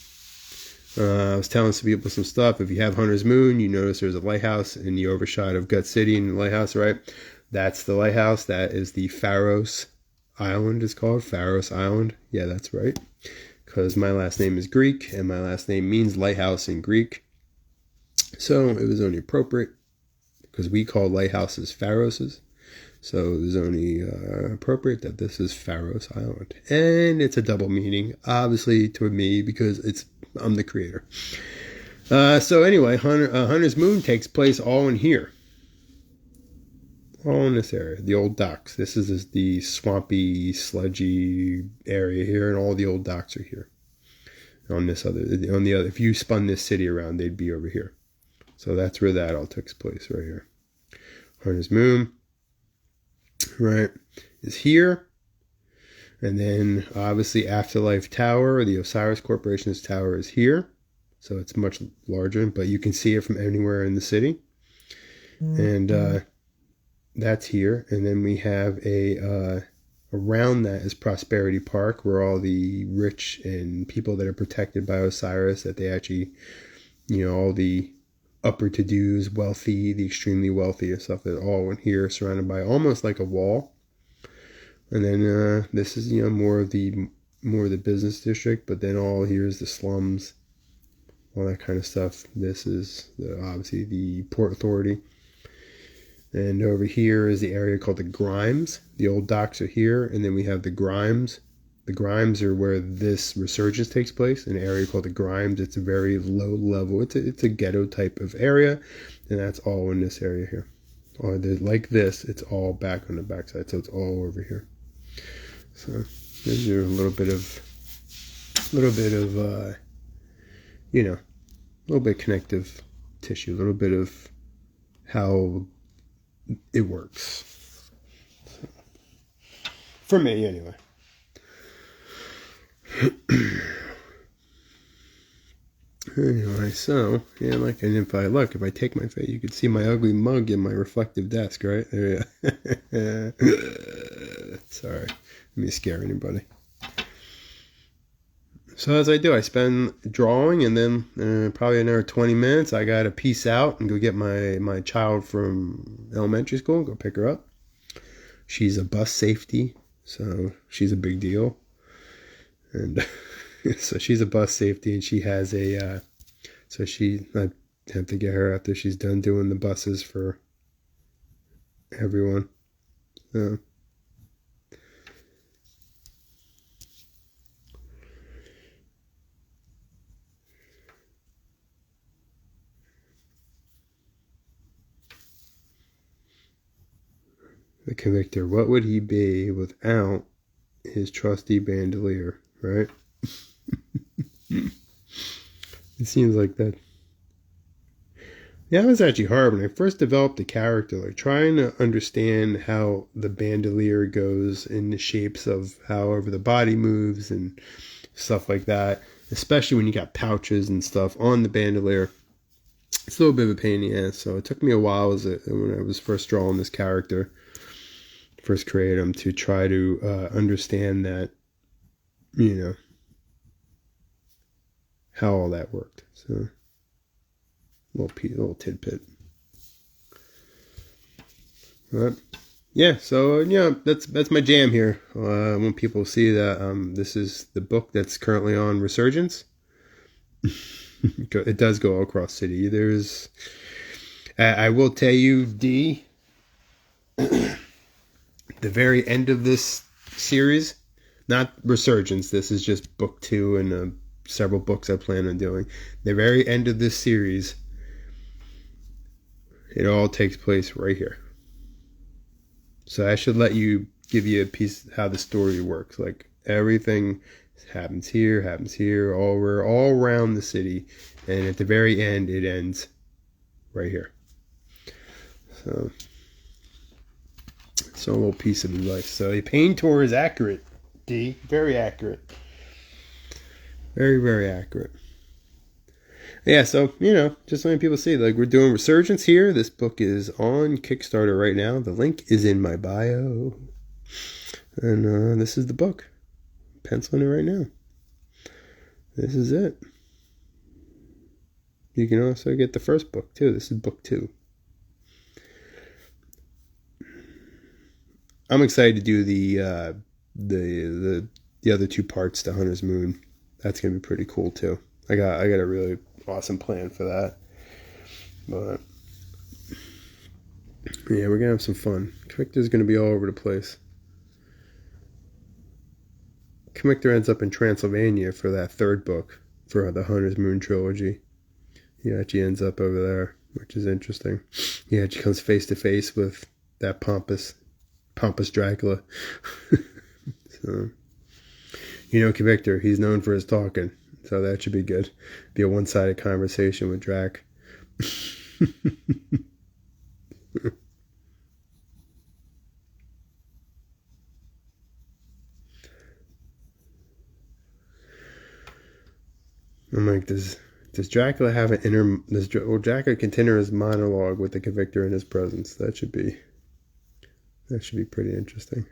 I was telling some people some stuff. If you have Hunter's Moon, you notice there's a lighthouse in the overshot of Gut City in the lighthouse, right? That's the lighthouse. That is the Pharos Island, it's called. Pharos Island. Yeah, that's right. Because my last name is Greek, and my last name means lighthouse in Greek. So it was only appropriate, because we call lighthouses Pharoses. So it was only appropriate that this is Pharos Island. And it's a double meaning, obviously, to me, because I'm the creator. So anyway, Hunter's Moon takes place all in here. All in this area, the old docks. This is the swampy, sludgy area here, and all the old docks are here. On the other, if you spun this city around, they'd be over here. So that's where that all takes place, right here. Hunter's Moon, right, is here. And then, obviously, Afterlife Tower, the Osiris Corporation's tower is here. So it's much larger, but you can see it from anywhere in the city. And that's here. And then we have around that is Prosperity Park, where all the rich and people that are protected by Osiris, that they actually, all the upper to-dos, wealthy, the extremely wealthy and stuff, that all in here, surrounded by almost like a wall. And then this is more of the business district, but then all here is the slums, all that kind of stuff. This is obviously the Port Authority. And over here is the area called the Grimes. The old docks are here, and then we have the Grimes. The Grimes are where this resurgence takes place, an area called the Grimes. It's a very low level. It's a ghetto type of area, and that's all in this area here. Or like this, it's all back on the backside, so it's all over here. So there's a little bit of connective tissue, a little bit of how it works. So, for me, anyway. Anyway, so yeah, and if I take my face, you could see my ugly mug in my reflective desk, right there. Sorry, let me scare anybody. So as I do, I spend drawing, and then probably another 20 minutes, I got to peace out and go get my child from elementary school, go pick her up. She's a bus safety, so she's a big deal. And so she's a bus safety, and she has I have to get her after she's done doing the buses for everyone. So. The Convictor, what would he be without his trusty bandolier, right? It seems like that. Yeah, it was actually hard when I first developed the character, like trying to understand how the bandolier goes in the shapes of however the body moves and stuff like that, especially when you got pouches and stuff on the bandolier. It's a little bit of a pain in the ass, so it took me a while when I was first drawing this character, first created him, to try to understand that, how all that worked. So, little tidbit. But yeah, so that's my jam here. I want people to see that this is the book that's currently on Resurgence. It does go all across city. I will tell you, D, the very end of this series, not Resurgence, this is just book 2 and several books I plan on doing. The very end of this series, it all takes place right here. So I should give you a piece of how the story works. Like everything happens here, all around the city, and at the very end, it ends right here. So a little piece of his life. So a pain tour is accurate, D. Very accurate. Very, very accurate. Yeah, so, just letting people see, like, we're doing Resurgence here. This book is on Kickstarter right now. The link is in my bio. And this is the book. Penciling it right now. This is it. You can also get the first book, too. This is book 2. I'm excited to do the other 2 parts to Hunter's Moon. That's going to be pretty cool, too. I got a really awesome plan for that. But yeah, we're gonna have some fun. Convictor's gonna be all over the place. Convictor ends up in Transylvania for that 3rd book for the Hunter's Moon trilogy. He actually ends up over there, which is interesting. He actually comes face to face with that pompous Dracula. So, Convictor, he's known for his talking. So that should be good. Be a one-sided conversation with Drac. I'm like, does Dracula have an will Dracula continue his monologue with the Convictor in his presence? That should be pretty interesting.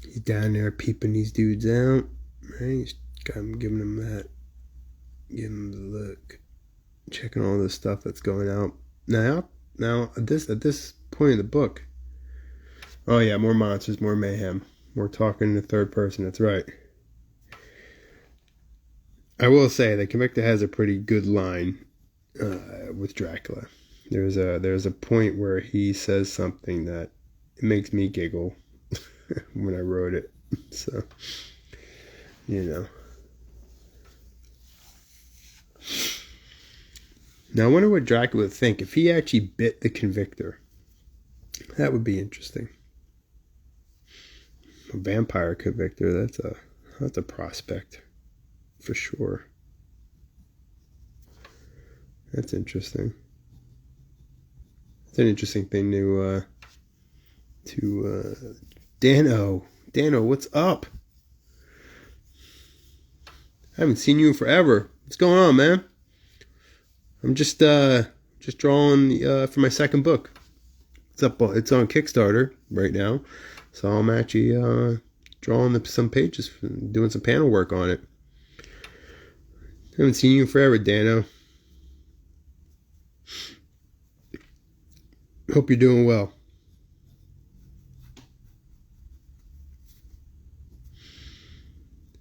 He's down there peeping these dudes out. Right? He's giving them that. Giving them the look. Checking all this stuff that's going out. Now at this point of the book. Oh yeah, more monsters, more mayhem. More talking in the 3rd person, that's right. I will say that Convictor has a pretty good line with Dracula. There's a point where he says something that it makes me giggle when I wrote it. So, Now I wonder what Dracula would think if he actually bit the Convictor. That would be interesting. A vampire Convictor, that's a prospect. For sure. That's interesting. It's an interesting thing to Dano, what's up? I haven't seen you in forever. What's going on, man? I'm just drawing for my 2nd book. It's on Kickstarter right now, so I'm actually drawing some pages, doing some panel work on it. Haven't seen you in forever, Dano. Hope you're doing well.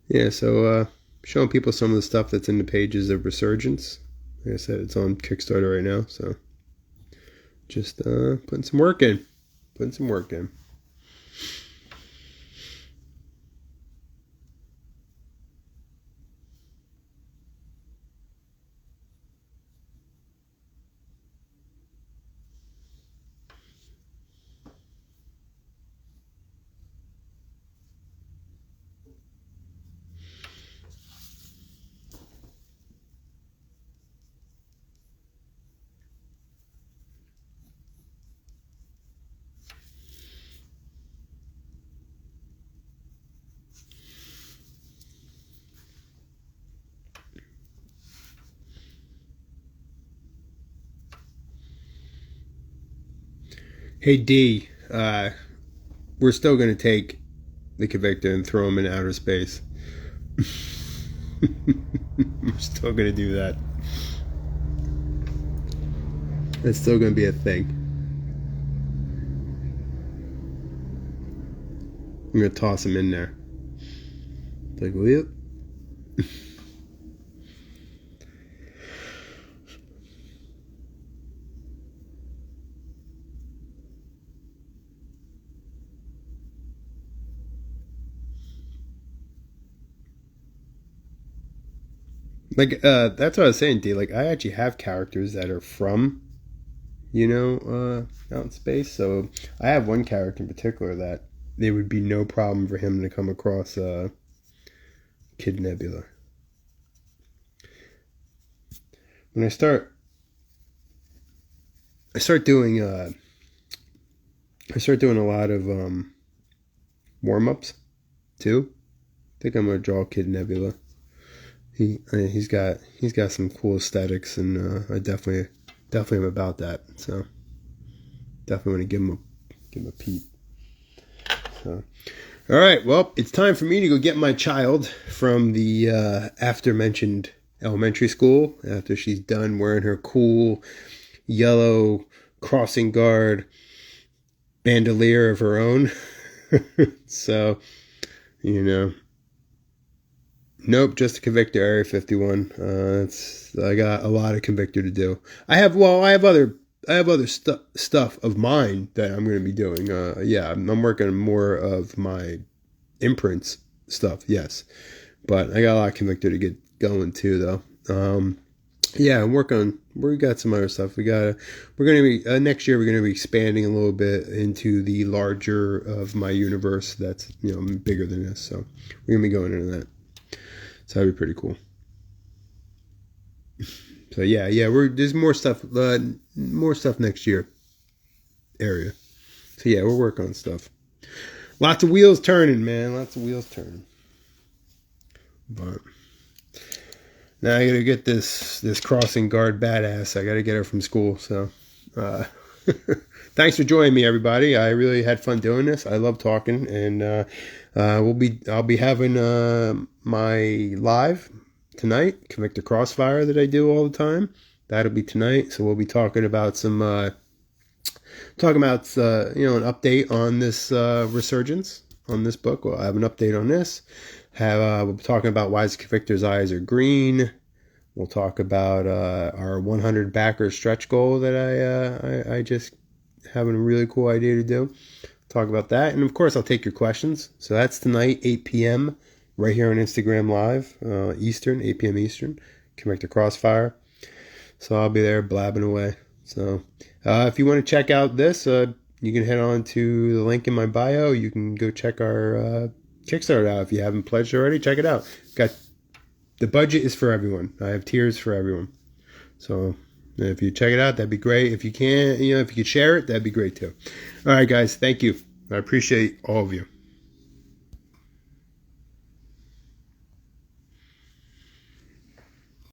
Yeah, so showing people some of the stuff that's in the pages of Resurgence. Like I said, it's on Kickstarter right now, so just putting some work in. Hey D, we're still going to take the Convictor and throw him in outer space. We're still going to do that. That's still going to be a thing. I'm going to toss him in there. Like, well, Like, that's what I was saying, D. Like, I actually have characters that are from, out in space. So I have one character in particular that it would be no problem for him to come across Kid Nebula. When I start doing a lot of warm-ups too. I think I'm gonna draw Kid Nebula. He's got some cool aesthetics, and I definitely am about that. So definitely want to give him a peep. So, all right, well, it's time for me to go get my child from the after mentioned elementary school after she's done wearing her cool yellow crossing guard bandolier of her own. So, nope, just a Convictor Area 51. I got a lot of Convictor to do. I have other stuff of mine that I'm going to be doing. I'm working on more of my imprints stuff. Yes, but I got a lot of Convictor to get going too, though. We got some other stuff. We're going to be next year. We're going to be expanding a little bit into the larger of my universe. That's bigger than this. So we're going to be going into that. So that'd be pretty cool. So there's more stuff next year area. So yeah, we're working on stuff. Lots of wheels turning, man. Lots of wheels turning. But now I gotta get this crossing guard badass. I gotta get her from school. So thanks for joining me, everybody. I really had fun doing this. I love talking, and I'll be having my live tonight, Convictor Crossfire, that I do all the time. That'll be tonight. So we'll be talking about an update on this resurgence on this book. We'll have an update on this. We'll be talking about why Convictor's eyes are green. We'll talk about our 100 backer stretch goal that I just having a really cool idea to do. Talk about that, and of course I'll take your questions. So that's tonight, 8 p.m. right here on Instagram Live, Eastern, 8 p.m. Eastern, Convictor Crossfire. So I'll be there blabbing away. So if you want to check out this, you can head on to the link in my bio. You can go check our Kickstarter out. If you haven't pledged already, check it out. The budget is for everyone. I have tiers for everyone. So if you check it out, that'd be great. If you can't, if you could share it, that'd be great too. All right, guys. Thank you. I appreciate all of you.